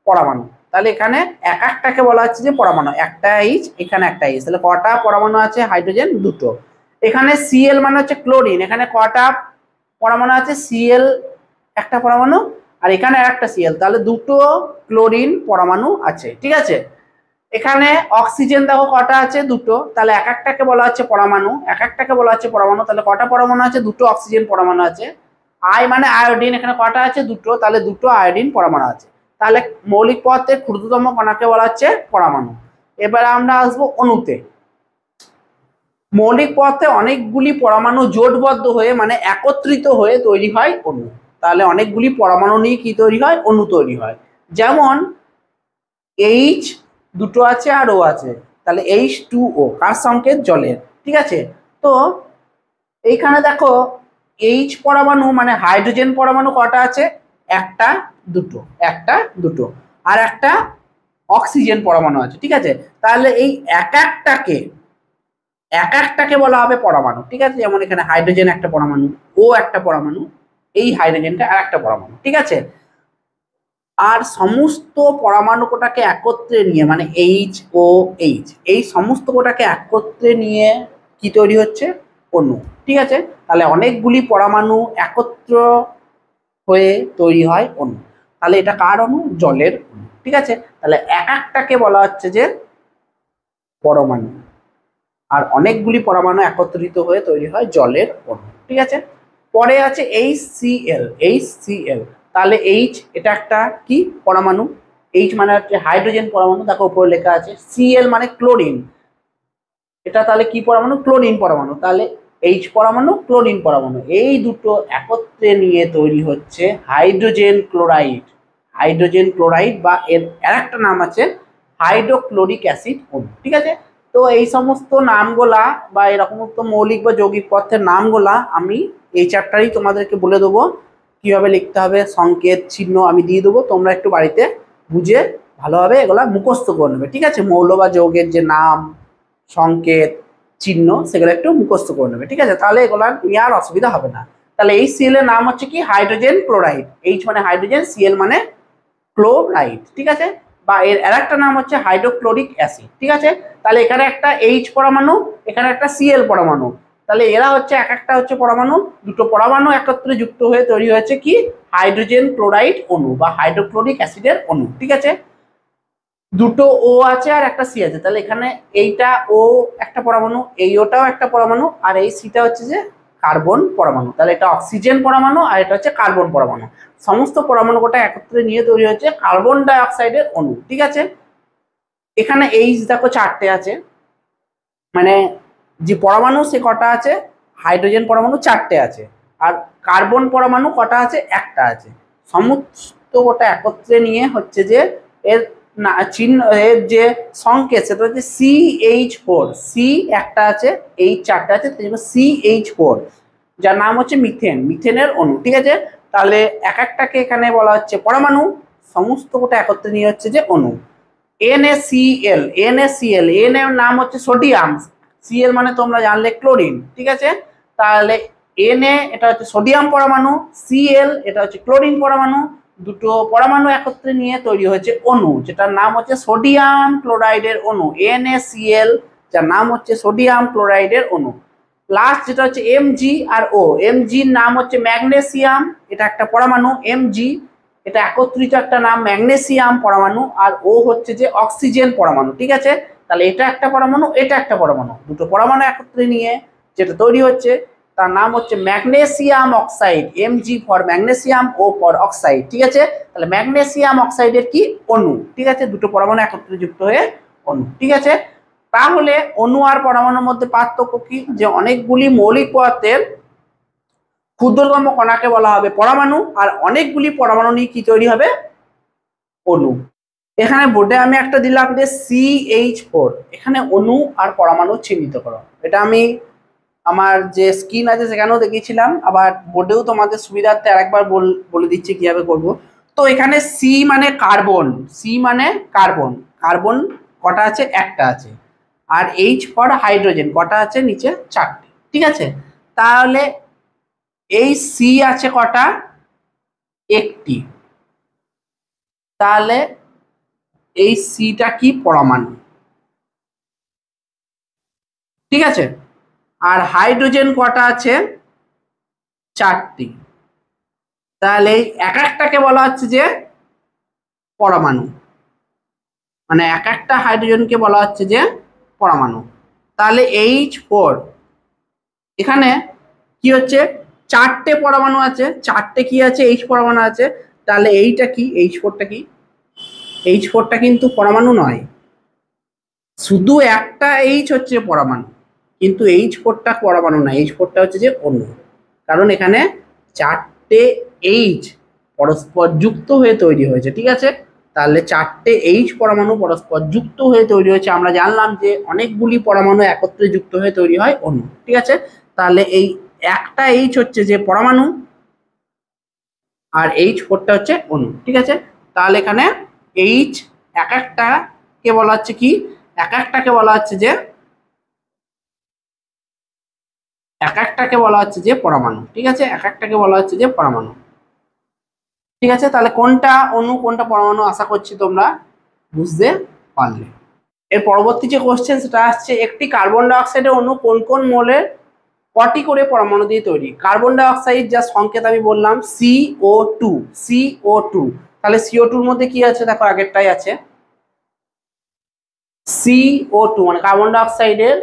পরমাণু। তাহলে এখানে একটাকে বলা হচ্ছে যে পরমাণু, একটা এইচ, এখানে একটা এইচ। তাহলে কটা পরমাণু আছে, হাইড্রোজেন দুটো। এখানে সিএল মানে হচ্ছে ক্লোরিন, এখানে কটা পরমাণু আছে, সিএল একটা পরমাণু, আর এখানে একটা সিএল, তাহলে দুটো ক্লোরিন পরমাণু আছে। ঠিক আছে, এখানে অক্সিজেন দেখো কটা আছে, দুটো, তাহলে একটাকে বলা হচ্ছে পরমাণু, একটাকে বলা হচ্ছে পরমাণু। তাহলে কটা পরমাণু আছে, দুটো অক্সিজেন পরমাণু আছে। আই মানে আয়োডিন, এখানে কটা আছে, দুটো, তাহলে দুটো আয়োডিন পরমাণু আছে। তাহলে মৌলিক পদার্থের ক্ষুদ্রতম কণাকে বলা হচ্ছে পরমাণু। এবারে আমরা আসবো অণুতে। মৌলিক পদার্থে অনেকগুলি পরমাণু জোটবদ্ধ হয়ে মানে একত্রিত হয়ে তৈরি হয় অণু। তাহলে অনেকগুলি পরমাণু নিয়ে কি তৈরি হয়, অণু তৈরি হয়। যেমন এইচ দুটো আছে আর ও আছে, তাহলে H2O কার সংকেত, জলের। ঠিক আছে, তো এইখানে দেখো এইচ পরমাণু মানে হাইড্রোজেন পরমাণু কটা আছে, একটা, দুটো, একটা, দুটো, আর একটা অক্সিজেন পরমাণু আছে। ঠিক আছে, তাহলে এই একটাকে বলা হবে পরমাণু। ঠিক আছে, যেমন এখানে হাইড্রোজেন একটা পরমাণু, ও একটা পরমাণু, এই হাইড্রোজেনটা আর একটা পরমাণু। ঠিক আছে, আর সমস্ত পরমাণু কোটাকে একত্রে নিয়ে মানে এইচ ও এইচ, এই সমস্ত কোটাকে একত্রে নিয়ে কি তৈরি হচ্ছে, অণু। ঠিক আছে, তাহলে অনেকগুলি পরমাণু একত্র হয়ে তৈরি হয় অণু। তাহলে এটা কার অণু, জলের অণু। ঠিক আছে, তাহলে একটাকে বলা হচ্ছে যে পরমাণু, আর অনেকগুলি পরমাণু একত্রিত হয়ে তৈরি হয় জলের অণু। ঠিক আছে, পরে আছে HCl, HCl, তাহলে এইচ এটা একটা কি পরমাণু, এইচ মানে হচ্ছে হাইড্রোজেন পরমাণু, দেখো উপরে লেখা আছে। সিএল মানে ক্লোরিন, এটা তাহলে কি পরমাণু, ক্লোরিন পরমাণু। তাহলে এইচ পরমাণু, ক্লোরিন পরমাণু, এই দুটো একত্রে নিয়ে তৈরি হচ্ছে হাইড্রোজেন ক্লোরাইড। হাইড্রোজেন ক্লোরাইড বা এর আরেকটা নাম আছে হাইড্রোক্লোরিক অ্যাসিড অণু। ঠিক আছে, তো এই সমস্ত নামগুলা বা এরকম মৌলিক বা যৌগিক পদার্থের নামগুলা আমি এই চ্যাপ্টারেই তোমাদেরকে বলে দেবো, কিভাবে লিখতে হবে, সংকেত চিহ্ন আমি দিয়ে দেবো, তোমরা একটু বাড়িতে বুঝে ভালোভাবে এগুলা মুখস্থ করে নেবে। ঠিক আছে, মৌল বা যৌগের যে নাম, সংকেত, চিহ্ন, সেগুলো একটু মুখস্থ করে নেবে। ঠিক আছে, তাহলে এগুলা নিয়ে আর অসুবিধা হবে না। তাহলে এই সিএল এর নাম হচ্ছে কি, হাইড্রোজেন ক্লোরাইড। এইচ মানে হাইড্রোজেন, সিএল মানে ক্লোরাইড। ঠিক আছে, বা এর আরেকটা নাম হচ্ছে হাইড্রোক্লোরিক অ্যাসিড। ঠিক আছে, তাহলে এখানে একটা এইচ পরমাণু, এখানে একটা সিএল পরমাণু, তাহলে এরা হচ্ছে একটা হচ্ছে পরমাণু, দুটো পরমাণু একত্রে যুক্ত হয়ে তৈরি হয়েছে কি, হাইড্রোজেন ক্লোরাইড অণু বা হাইড্রোক্লোরিক অ্যাসিডের অণু। ঠিক আছে, দুটো ও আছে আর একটা সি আছে, তাহলে এখানে এইটা ও একটা পরমাণু, এই ওটাও একটা পরমাণু, আর এই সিটা হচ্ছে যে কার্বন পরমাণু। তাহলে এটা অক্সিজেন পরমাণু আর এটা হচ্ছে কার্বন পরমাণু। সমস্ত পরমাণু কোটা একত্রে নিয়ে তৈরি হচ্ছে কার্বন ডাই অক্সাইডের অণু। ঠিক আছে, এখানে এইচ দেখো চারটে আছে, মানে যে পরমাণু সে কটা আছে, হাইড্রোজেন পরমাণু চারটে আছে, আর কার্বন পরমাণু কটা আছে, একটা আছে। সমস্ত কোটা একত্রে নিয়ে হচ্ছে যে এর না চিহ্ন এর যে সংকেত সেটা হচ্ছে CH4, সি একটা আছে, এইচ চারটা আছে, তাই জন্য CH4, যার নাম হচ্ছে মিথেন, মিথেনের অণু। ঠিক আছে, তাহলে এক একটাকে এখানে বলা হচ্ছে পরমাণু, সমস্ত গোটা একত্রে নিয়ে হচ্ছে যে অণু। NaCl, NaCl, এন এর নাম হচ্ছে সোডিয়াম, Cl মানে তোমরা জানলে ক্লোরিন। ঠিক আছে, তাহলে Na এটা হচ্ছে সোডিয়াম পরমাণু, Cl এটা হচ্ছে ক্লোরিন পরমাণু, দুটো পরমাণু একত্রে নিয়ে তৈরি হয়েছে অণু, যেটার নাম হচ্ছে সোডিয়াম ক্লোরাইডের অণু, NaCl, যার নাম হচ্ছে সোডিয়াম ক্লোরাইডের অণু। লাস্ট যেটা হচ্ছে Mg আর O, Mg এর নাম হচ্ছে ম্যাগনেসিয়াম, এটা একটা পরমাণু, Mg এটা একত্রিত একটা নাম ম্যাগনেসিয়াম পরমাণু, আর ও হচ্ছে যে অক্সিজেন পরমাণু। ঠিক আছে, তাহলে এটা একটা পরমাণু, এটা একটা পরমাণু, দুটো পরমাণু একত্রে নিয়ে যেটা তৈরি হচ্ছে তার নাম হচ্ছে magnesium oxide, Mg for magnesium, O for oxide. ঠিক আছে, তাহলে ম্যাগনেসিয়াম অক্সাইডের কি অণু। ঠিক আছে, দুটো পরমাণু একত্রে যুক্ত হয়ে অণু। ঠিক আছে, তাহলে অণু আর পরমাণুর মধ্যে পার্থক্য কি, যে অনেকগুলি মৌলিক পদার্থের ক্ষুদ্রতম কণাকে বলা হবে পরমাণু, আর অনেকগুলি পরমাণু নিয়ে কি তৈরি হবে, অণু। এখানে বোর্ডে আমি একটা দিলাম যে CH4, এখানে অণু আর পরমাণু চিহ্নিত করো, এটা আমি আমার যে স্ক্রিন আছে সেখানেও দেখিয়েছিলাম, আবার বোর্ডেও তোমাদের সুবিধার্থে আরেকবার বলে দিচ্ছি কিভাবে করব। তো এখানে সি মানে কার্বন, সি মানে কার্বন, কার্বন কটা আছে, একটা আছে, আর এইচ ফর হাইড্রোজেন কটা আছে, নিচে চারটে। ঠিক আছে, তাহলে এই সি আছে কটা, একটি, তাহলে এই সিটা কি, পরমাণু। ঠিক আছে, আর হাইড্রোজেন কটা আছে, চারটি, তাহলে এই এক একটাকে বলা হচ্ছে যে পরমাণু, মানে এক একটা হাইড্রোজেনকে বলা হচ্ছে যে পরমাণু। তাহলে H4 এখানে কি হচ্ছে, চারটে পরমাণু আছে, চারটে কি আছে, H পরমাণু আছে, তাহলে এইটা কি, H4টা কি, H4টা কিন্তু পরমাণু নয়, শুধু একটা H হচ্ছে পরমাণু, কিন্তু H4টা পরমাণু না, H4টা হচ্ছে যে অণু, কারণ এখানে চারটে H পরস্পর যুক্ত হয়ে তৈরি হয়েছে। ঠিক আছে, তাহলে চারটে H পরমাণু পরস্পর যুক্ত হয়ে তৈরি হয়েছে, আমরা জানলাম যে অনেকগুলি পরমাণু একত্রে যুক্ত হয়ে তৈরি হয় অণু। ঠিক আছে, তাহলে এই একটা H হচ্ছে যে পরমাণু, আর H4টা হচ্ছে অণু। ঠিক আছে, তাহলে এখানে H এক একটা কে বলা হচ্ছে কি, এক একটাকে বলা হচ্ছে যে, এক একটাকে বলা হচ্ছে যে পরমাণু। ঠিক আছে, এক একটাকে বলা হচ্ছে যে পরমাণু। ঠিক আছে, তাহলে কোনটা অণু কোনটা পরমাণু আশা করছি তোমরা বুঝতে পারলে। এর পরবর্তী যে কোশ্চেন সেটা আসছে, একটি কার্বন ডাই অক্সাইডের অণু কোন কোন মোলের কটি করে পরমাণু দিয়ে তৈরি। কার্বন ডাই অক্সাইড যা সংকেত আমি বললাম CO2, CO2, তাহলে CO2 এর মধ্যে কি আছে, দেখো আগেরটাই আছে CO2, মানে কার্বন ডাই অক্সাইডের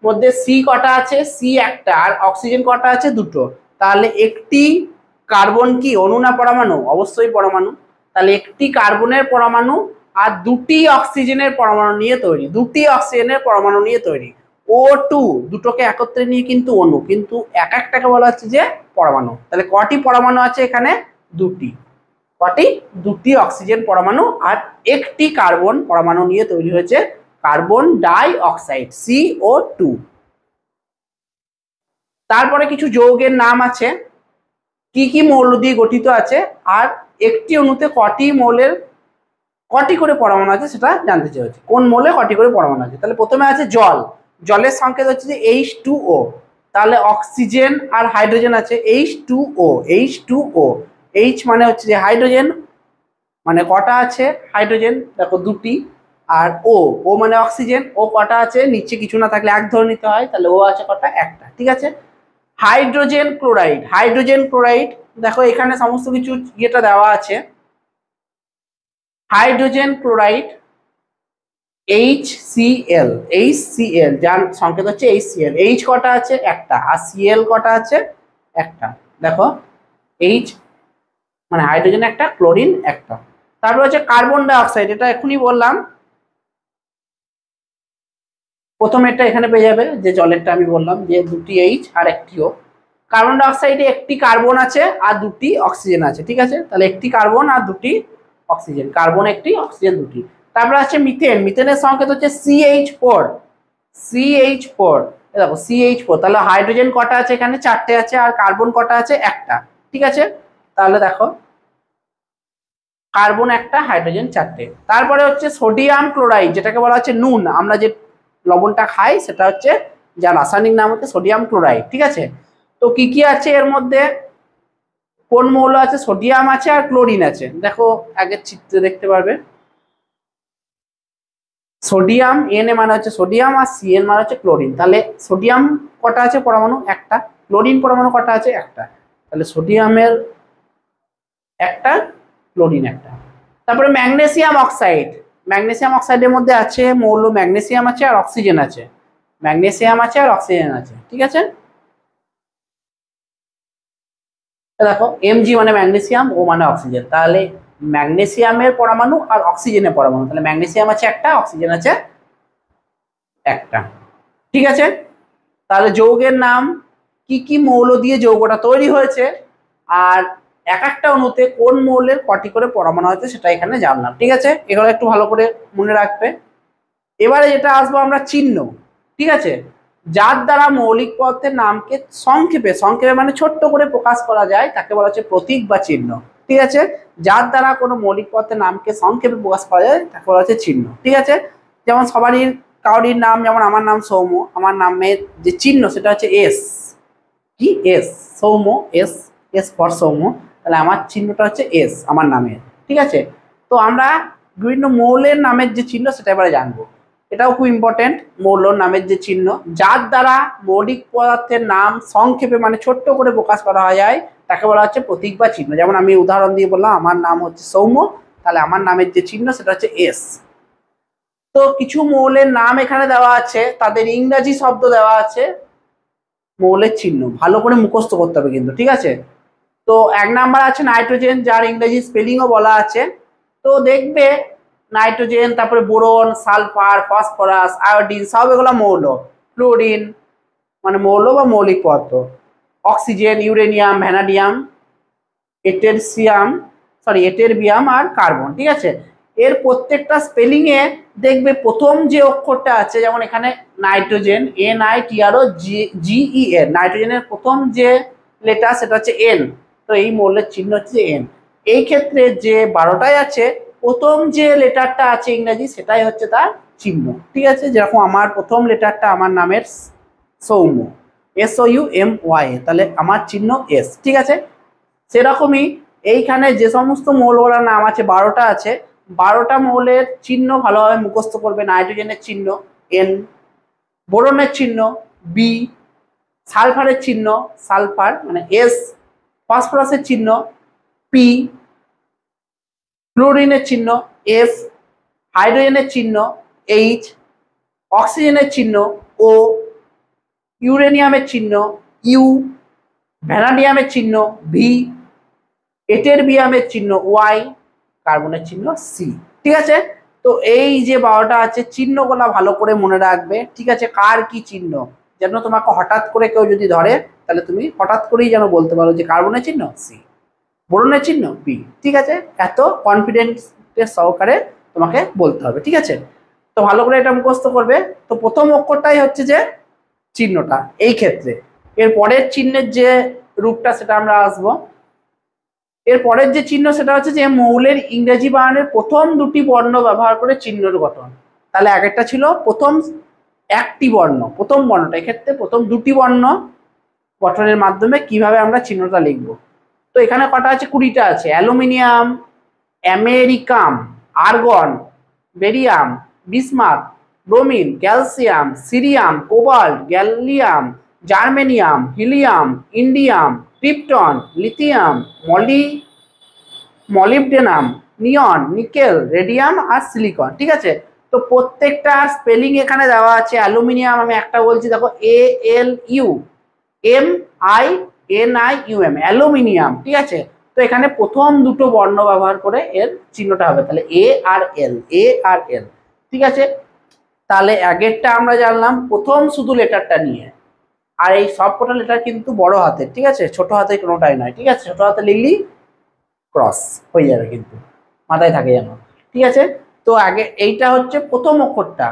মধ্যে সি কটা আছে, সি একটা, আর অক্সিজেন কটা আছে, দুটো। তাহলে একটি কার্বন কি অণু না পরমাণু, অবশ্যই পরমাণু, তাহলে একটি কার্বনের পরমাণু আর দুটি অক্সিজেনের পরমাণু নিয়ে তৈরি, দুটি অক্সিজেনের পরমাণু নিয়ে তৈরি। O2 দুটোকে একত্রে নিয়ে কিন্তু অণু, কিন্তু এক একটাকে বলা হচ্ছে যে পরমাণু। তাহলে কটি পরমাণু আছে এখানে, দুটি, কটি, দুটি অক্সিজেন পরমাণু আর একটি কার্বন পরমাণু নিয়ে তৈরি হয়েছে কার্বন ডাই অক্সাইড, CO2। তারপরে কিছু যৌগের নাম আছে, কি কি মৌল দিয়ে গঠিত আছে, আর একটি অণুতে কটি মৌলের কটি করে পরমাণু আছে সেটা জানতে চাইছে, কোন মৌলে কটি করে পরমাণু আছে। তাহলে প্রথমে আছে জল, জলের সংকেত হচ্ছে যে H2O, তাহলে অক্সিজেন আর হাইড্রোজেন আছে H2O, H2O, H মানে হচ্ছে যে হাইড্রোজেন, মানে কটা আছে হাইড্রোজেন, দেখো দুটি, আর ও, ও মানে অক্সিজেন, ও কটা আছে, নিচে কিছু না থাকলে এক ধরে নিতে হয়, তাহলে ও আছে কটা, একটা। ঠিক আছে, হাইড্রোজেন ক্লোরাইড, হাইড্রোজেন ক্লোরাইড, দেখো এখানে সমস্ত কিছু ইয়েটা দেওয়া আছে, হাইড্রোজেন ক্লোরাইড HCl, HCl যার সংকেত হচ্ছে HCl, H কটা আছে, একটা, আর Cl কটা আছে, একটা। দেখো H মানে হাইড্রোজেন একটা, ক্লোরিন একটা। তারপর হচ্ছে কার্বন ডাই অক্সাইড, এটা এখনই বললাম, প্রথম এটা এখানে পেয়ে যাবে, যে জলেরটা আমি বললাম যে দুটি H আর একটি O। কার্বন ডাই অক্সাইডে একটি কার্বন আছে আর দুটি অক্সিজেন আছে। ঠিক আছে, তাহলে একটি কার্বন আর দুটি অক্সিজেন, কার্বন একটি, অক্সিজেন দুটি। তারপরে আছে মিথেন, মিথেনের সংকেত হচ্ছে CH4, CH4, দেখো CH4, তাহলে হাইড্রোজেন কটা আছে এখানে, 4টে আছে, আর কার্বন কটা আছে, একটা। ঠিক আছে, তাহলে দেখো কার্বন একটা, হাইড্রোজেন 4টে। তারপরে হচ্ছে সোডিয়াম ক্লোরাইড, যেটাকে বলা হচ্ছে নুন, আমরা যে লবণটা খাই সেটা হচ্ছে, যার রাসায়নিক নাম হচ্ছে সোডিয়াম ক্লোরাইড। ঠিক আছে, তো কি কি আছে এর মধ্যে, কোন মৌল আছে, সোডিয়াম আছে আর ক্লোরিন আছে। দেখো আগের চিত্রে দেখতে পারবে, সোডিয়াম এন এ মানে হচ্ছে সোডিয়াম, আর CN মানে হচ্ছে ক্লোরিন। তাহলে সোডিয়াম কটা আছে পরমাণু, একটা। ক্লোরিন পরমাণু কটা আছে, একটা। তাহলে সোডিয়ামের একটা, ক্লোরিন একটা। তারপরে ম্যাগনেসিয়াম অক্সাইড, ম্যাগনেসিয়াম অক্সাইডের মধ্যে আছে মৌল ম্যাগনেসিয়াম আছে আর অক্সিজেন আছে, ম্যাগনেসিয়াম আছে আর অক্সিজেন আছে। ঠিক আছে, দেখো Mg মানে ম্যাগনেসিয়াম, ও মানে অক্সিজেন, তাহলে ম্যাগনেসিয়ামের পরমাণু আর অক্সিজেনের পরমাণু, তাহলে ম্যাগনেসিয়াম আছে একটা, অক্সিজেন আছে একটা। ঠিক আছে, তাহলে যৌগের নাম, কি কি মৌল দিয়ে যৌগটা তৈরি হয়েছে, আর এক একটা অণুতে কোন মৌলের কটি করে পরমাণু আছে সেটা এখানে জানলাম। ঠিক আছে, এগুলো একটু ভালো করে মনে রাখবে। এবারে যেটা আসবো আমরা চিহ্ন। ঠিক আছে, যার দ্বারা মৌলিক পদার্থের নামকে সংক্ষেপে, সংক্ষেপে মানে ছোট্ট করে প্রকাশ করা যায় তাকে বলা হচ্ছে প্রতীক বা চিহ্ন। ঠিক আছে, যার দ্বারা কোনো মৌলিক পদার্থের নামকে সংক্ষেপে প্রকাশ করা যায় তাকে বলা হচ্ছে চিহ্ন। ঠিক আছে, যেমন সবারই কাউরির নাম, যেমন আমার নাম সৌম্য, আমার নামের যে চিহ্ন সেটা হচ্ছে এস, কি S, Soumya, S, S for Soumya, তাহলে আমার চিহ্নটা হচ্ছে এস আমার নামের। ঠিক আছে, তো আমরা বিভিন্ন মৌলের নামের যে চিহ্ন সেটা এবারে জানবো, এটাও খুব ইম্পর্টেন্ট। মৌলর নামের যে চিহ্ন, যার দ্বারা মৌলিক পদার্থের নাম সংক্ষেপে মানে ছোট্ট করে প্রকাশ করা যায় তাকে বলা হচ্ছে প্রতীক বা চিহ্ন। যেমন আমি উদাহরণ দিয়ে বললাম আমার নাম হচ্ছে সৌম্য, তাহলে আমার নামের যে চিহ্ন সেটা হচ্ছে এস। তো কিছু মৌলের নাম এখানে দেওয়া আছে, তাদের ইংরাজি শব্দ দেওয়া আছে, মৌলের চিহ্ন ভালো করে মুখস্থ করতে হবে কিন্তু। ঠিক আছে, তো 1 নাম্বার আছে নাইট্রোজেন, যার ইংরেজি স্পেলিংও বলা আছে। তো দেখবে নাইট্রোজেন, তারপরে বোরন, সালফার, ফসফরাস, আয়োডিন, সব এগুলো মৌল। ফ্লোরিন মানে মৌল বা মৌলিক পদার্থ। অক্সিজেন, ইউরেনিয়াম, ভ্যানাডিয়াম, এটেরবিয়াম আর কার্বন। ঠিক আছে, এর প্রত্যেকটা স্পেলিং এ দেখবে প্রথম যে অক্ষরটা আছে, যেমন এখানে নাইট্রোজেন, NITROGEN, নাইট্রোজেনের প্রথম যে লেটার সেটা হচ্ছে N, তো এই মৌলের চিহ্ন হচ্ছে N। এই ক্ষেত্রে যে 12টায় আছে প্রথম যে লেটারটা আছে ইংরেজি সেটাই হচ্ছে তার চিহ্ন। ঠিক আছে, যেরকম আমার প্রথম লেটারটা আমার নামের সৌম্য, SOUMY, তাহলে আমার চিহ্ন এস। ঠিক আছে, সেরকমই এইখানে যে সমস্ত মৌলগুলোর নাম আছে 12টা আছে, 12টা মৌলের চিহ্ন ভালোভাবে মুখস্থ করবে। নাইট্রোজেনের চিহ্ন N, বোরনের চিহ্ন B, সালফারের চিহ্ন সালফার মানে S, ফসফরাসের চিহ্ন P, ক্লোরিনের চিহ্ন F, হাইড্রোজেনের চিহ্ন H, অক্সিজেনের চিহ্ন O, ইউরেনিয়ামের চিহ্ন U, ভ্যানাডিয়ামের চিহ্ন V, এটেরবিয়ামের চিহ্ন Y, কার্বনের চিহ্ন C। ঠিক আছে, তো এই যে 12টা আছে চিহ্নগুলো ভালো করে মনে রাখবে। ঠিক আছে, কার কি চিহ্ন, যেন তোমাকে হঠাৎ করে কেউ যদি ধরে তাহলে তুমি হঠাৎ করেই যেন বলতে পারো যে কার্বনের চিহ্ন C, বোরনের চিহ্ন B। ঠিক আছে, এত কনফিডেন্সের সহকারে তোমাকে বলতে হবে। ঠিক আছে, তো ভালো করে এটা মুখস্থ করবে। তো প্রথম অক্ষরটাই হচ্ছে যে চিহ্নটা এই ক্ষেত্রে। এর পরের চিহ্নের যে রূপটা সেটা আমরা আসবো। এর পরের যে চিহ্ন সেটা হচ্ছে যে মৌলের ইংরেজি বানানের প্রথম দুটি বর্ণ ব্যবহার করে চিহ্নের গঠন। তাহলে এক একটা ছিল প্রথম একটি বর্ণ, প্রথম বর্ণটা, এক্ষেত্রে প্রথম দুটি বর্ণ গঠনের মাধ্যমে কিভাবে আমরা চিহ্নটা লিখবো। তো এখানে কটা আছে, 20টা আছে। Aluminium, americium, argon, barium, bismuth, bromine, calcium, cerium, cobalt, gallium, germanium, helium, indium, krypton, lithium, molybdenum, neon, nickel, radium আর সিলিকন। ঠিক আছে, তো প্রত্যেকটা স্পেলিং এখানে দেওয়া আছে। অ্যালুমিনিয়াম আমি একটা বলছি, দেখো ALUMINIUM, অ্যালুমিনিয়াম। ঠিক আছে, তো এখানে প্রথম দুটো বর্ণ ব্যবহার করে এর চিহ্নটা হবে, তাহলে A আর L। ঠিক আছে, তাহলে আগেরটা আমরা জানলাম প্রথম শুধু লেটারটা নিয়ে, আর এই সবকটা লেটার কিন্তু বড় হাতের। ঠিক আছে, ছোট হাতে কোনোটাই নয়। ঠিক আছে, ছোট হাতে লিখলি ক্রস হয়ে যাবে কিন্তু, মাথায় থাকে যেন। ঠিক আছে, তো আগে এইটা হচ্ছে প্রথম অক্ষরটা,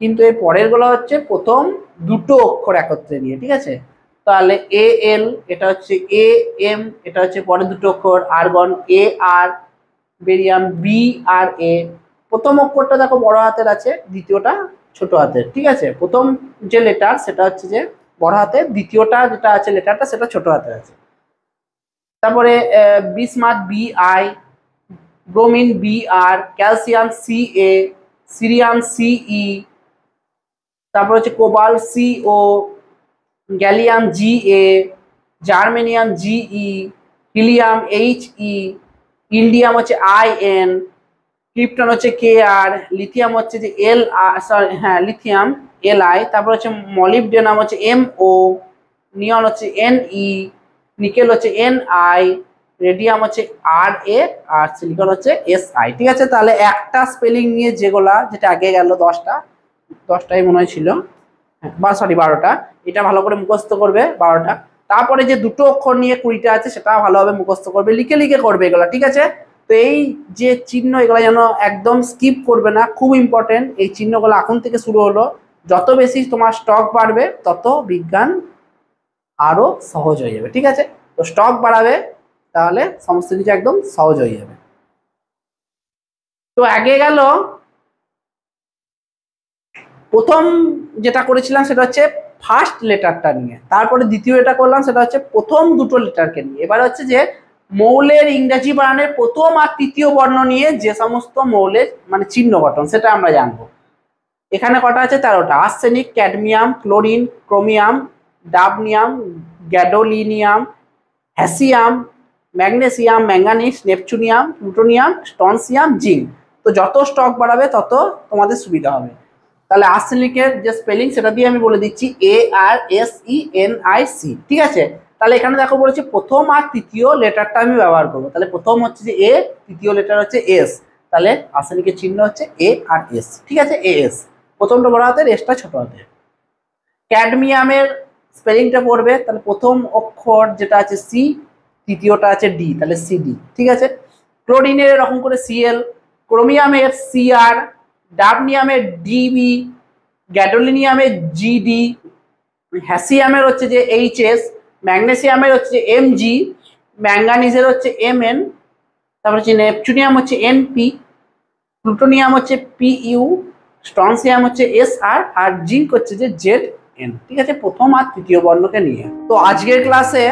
কিন্তু এর পরের গুলো হচ্ছে প্রথম দুটো অক্ষর একত্রে নিয়ে, ঠিক আছে। তাহলে এ এল, এটা হচ্ছে এ এম, এটা হচ্ছে পরের দুটো অক্ষর, আর্গন এ আর, বেরিয়াম বি আর এ। প্রথম অক্ষরটা দেখো বড় হাতের আছে, দ্বিতীয়টা ছোট হাতের, ঠিক আছে। প্রথম যে লেটার সেটা হচ্ছে যে বড় হাতের, দ্বিতীয়টা যেটা আছে লেটারটা সেটা ছোট হাতের আছে। তারপরে bismuth B I, bromine B R, calcium C A, cerium C E, তারপর হচ্ছে cobalt C O, gallium G A, germanium G E, helium H E, indium হচ্ছে আই এন, ক্রিপ্টন হচ্ছে কে আর, লিথিয়াম হচ্ছে যে L R, sorry হ্যাঁ lithium L I, তারপর হচ্ছে molybdenum হচ্ছে এম ও, নিয়ন হচ্ছে এন ই, নিকেল হচ্ছে এন আই, রেডিয়াম হচ্ছে আর এ, আর সিলিকন হচ্ছে এস আই, ঠিক আছে। তাহলে একটা স্পেলিং নিয়ে যেগুলা, যেটা আগে গেল 10টাই মনে হয় ছিল, বা সরি 12টা, এটা ভালো করে মুখস্থ করবে 12টা। তারপরে যে দুটো অক্ষর নিয়ে 20টা আছে সেটা ভালোভাবে মুখস্থ করবে, লিখে লিখে করবে এগুলা, ঠিক আছে। তো এই যে চিহ্ন এগুলো যেন একদম স্কিপ করবে না, খুব ইম্পর্টেন্ট। এই চিহ্নগুলো এখন থেকে শুরু হলো, যত বেশি তোমার স্টক বাড়বে তত বিজ্ঞান আরো সহজ হয়ে যাবে, ঠিক আছে। তো স্টক বাড়াবে তাহলে সমস্ত কিছু একদম সহজ হয়ে যাবে। তো আগে গেল প্রথম যেটা করেছিলাম সেটা হচ্ছে ফার্স্ট লেটারটা নিয়ে, তারপরে দ্বিতীয় এটা করলাম সেটা হচ্ছে প্রথম দুটো লেটারকে নিয়ে। এবার হচ্ছে যে মৌলের ইংরেজি বানানের প্রথম আর তৃতীয় বর্ণ নিয়ে যে সমস্ত মৌলের মানে চিহ্ন গঠন সেটা আমরা জানবো। এখানে কটা আছে? 13টা। Arsenic, cadmium, chlorine, chromium, dubnium, gadolinium, hassium, magnesium, manganese, neptunium, plutonium, strontium, zinc. তো যত স্টক বাড়াবে তত তোমাদের সুবিধা হবে। তাহলে আর্সেনিকের যে স্পেলিং সেটা দিয়ে আমি বলে দিচ্ছি, ARSENIC, ঠিক আছে। তাহলে এখানে দেখো বলেছে প্রথম আর তৃতীয় লেটারটা আমি ব্যবহার করবো। তাহলে প্রথম হচ্ছে যে এ, তৃতীয় লেটার হচ্ছে এস, তাহলে আর্সেনিকের চিহ্ন হচ্ছে এ আর এস, ঠিক আছে। এস প্রথমটা বড় হাতের, এসটা ছোট হাতের। ক্যাডমিয়ামের স্পেলিংটা পড়বে, তাহলে প্রথম অক্ষর যেটা আছে সি, তৃতীয়টা আছে ডি, তাহলে সিডি, ঠিক আছে। ক্লোরিনের এরকম করে সিএল, ক্রোমিয়ামের সিআর, ডাবনিয়ামের ডিবি, গ্যাডোলিনিয়ামের জিডি, হ্যাসিয়ামের হচ্ছে যে এইচএস, ম্যাগনেসিয়ামের হচ্ছে এমজি, ম্যাঙ্গানিজের হচ্ছে এমএন, তারপর হচ্ছে নেপচুনিয়াম হচ্ছে এনপি, প্লুটোনিয়াম হচ্ছে পিইউ, স্ট্রনসিয়াম হচ্ছে এসআর, আর জিঙ্ক হচ্ছে যে জেড এন, ঠিক আছে। প্রথম আর তৃতীয় বর্ণকে নিয়ে। তো আজকের ক্লাসে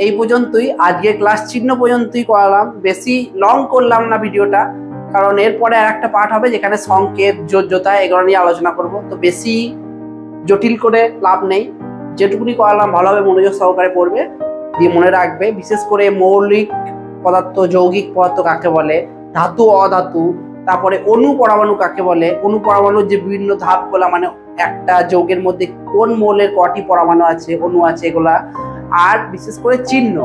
এই পর্যন্তই, আজকের ক্লাস চিহ্ন পর্যন্তই করালাম, বেশি লং করলাম না ভিডিওটা, কারণ এরপরে আর একটা পার্ট হবে যেখানে সংকেত, যোজ্যতা এগুলো নিয়ে আলোচনা করব। তো বেশি জটিল করে লাভ নেই, যেটুকুনি করালাম ভালোভাবে মনোযোগ সহকারে পড়বে, দিয়ে মনে রাখবে। বিশেষ করে মৌলিক পদার্থ, যৌগিক পদার্থ কাকে বলে, ধাতু অধাতু, তারপরে অণু পরমাণু কাকে বলে, অণু পরমাণুর যে বিভিন্ন ধাপগুলা, মানে একটা যৌগের মধ্যে কোন মৌলের কটি পরমাণু আছে, অণু আছে, এগুলা। আর বিশেষ করে চিহ্ন,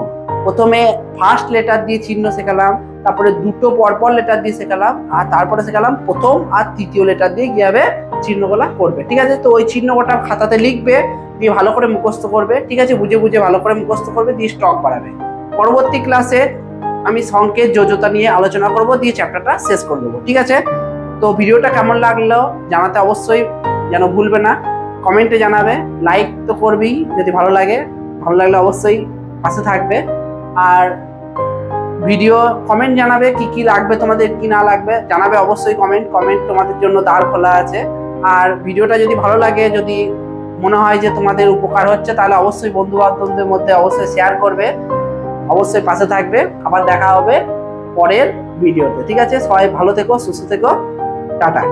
প্রথমে ফার্স্ট লেটার দিয়ে চিহ্ন শেখালাম, তারপরে দুটো পরপর লেটার দিয়ে শেখালাম, আর তারপরে শেখালাম প্রথম আর তৃতীয় লেটার দিয়ে কিভাবে চিহ্নগুলা করবে, ঠিক আছে। তো ওই চিহ্ন কটা খাতাতে লিখবে, দিয়ে ভালো করে মুখস্থ করবে, ঠিক আছে। বুঝে বুঝে ভালো করে মুখস্থ করবে, দিয়ে স্টক বাড়াবে। পরবর্তী ক্লাসে আমি সংকেত, যোজ্যতা নিয়ে আলোচনা করব, দিয়ে চ্যাপ্টারটা শেষ করে দেবো, ঠিক আছে। তো ভিডিওটা কেমন লাগলো জানাতে অবশ্যই যেন ভুলবে না, কমেন্টে জানাবে। লাইক তো করবেই যদি ভালো লাগে, ভালো লাগলে অবশ্যই পাশে থাকবে। আর ভিডিও কমেন্ট জানাবে কি কি লাগবে তোমাদের, কি না লাগবে জানাবে অবশ্যই। কমেন্ট তোমাদের জন্য দ্বার খোলা আছে। আর ভিডিওটা যদি ভালো লাগে, যদি মনে হয় যে তোমাদের উপকার হচ্ছে, তাহলে অবশ্যই বন্ধু বান্ধবদের মধ্যে অবশ্যই শেয়ার করবে, অবশ্যই পাশে থাকবে। আবার দেখা হবে পরের ভিডিওতে, ঠিক আছে। সবাই ভালো থেকো, সুস্থ থেকো, টাটা।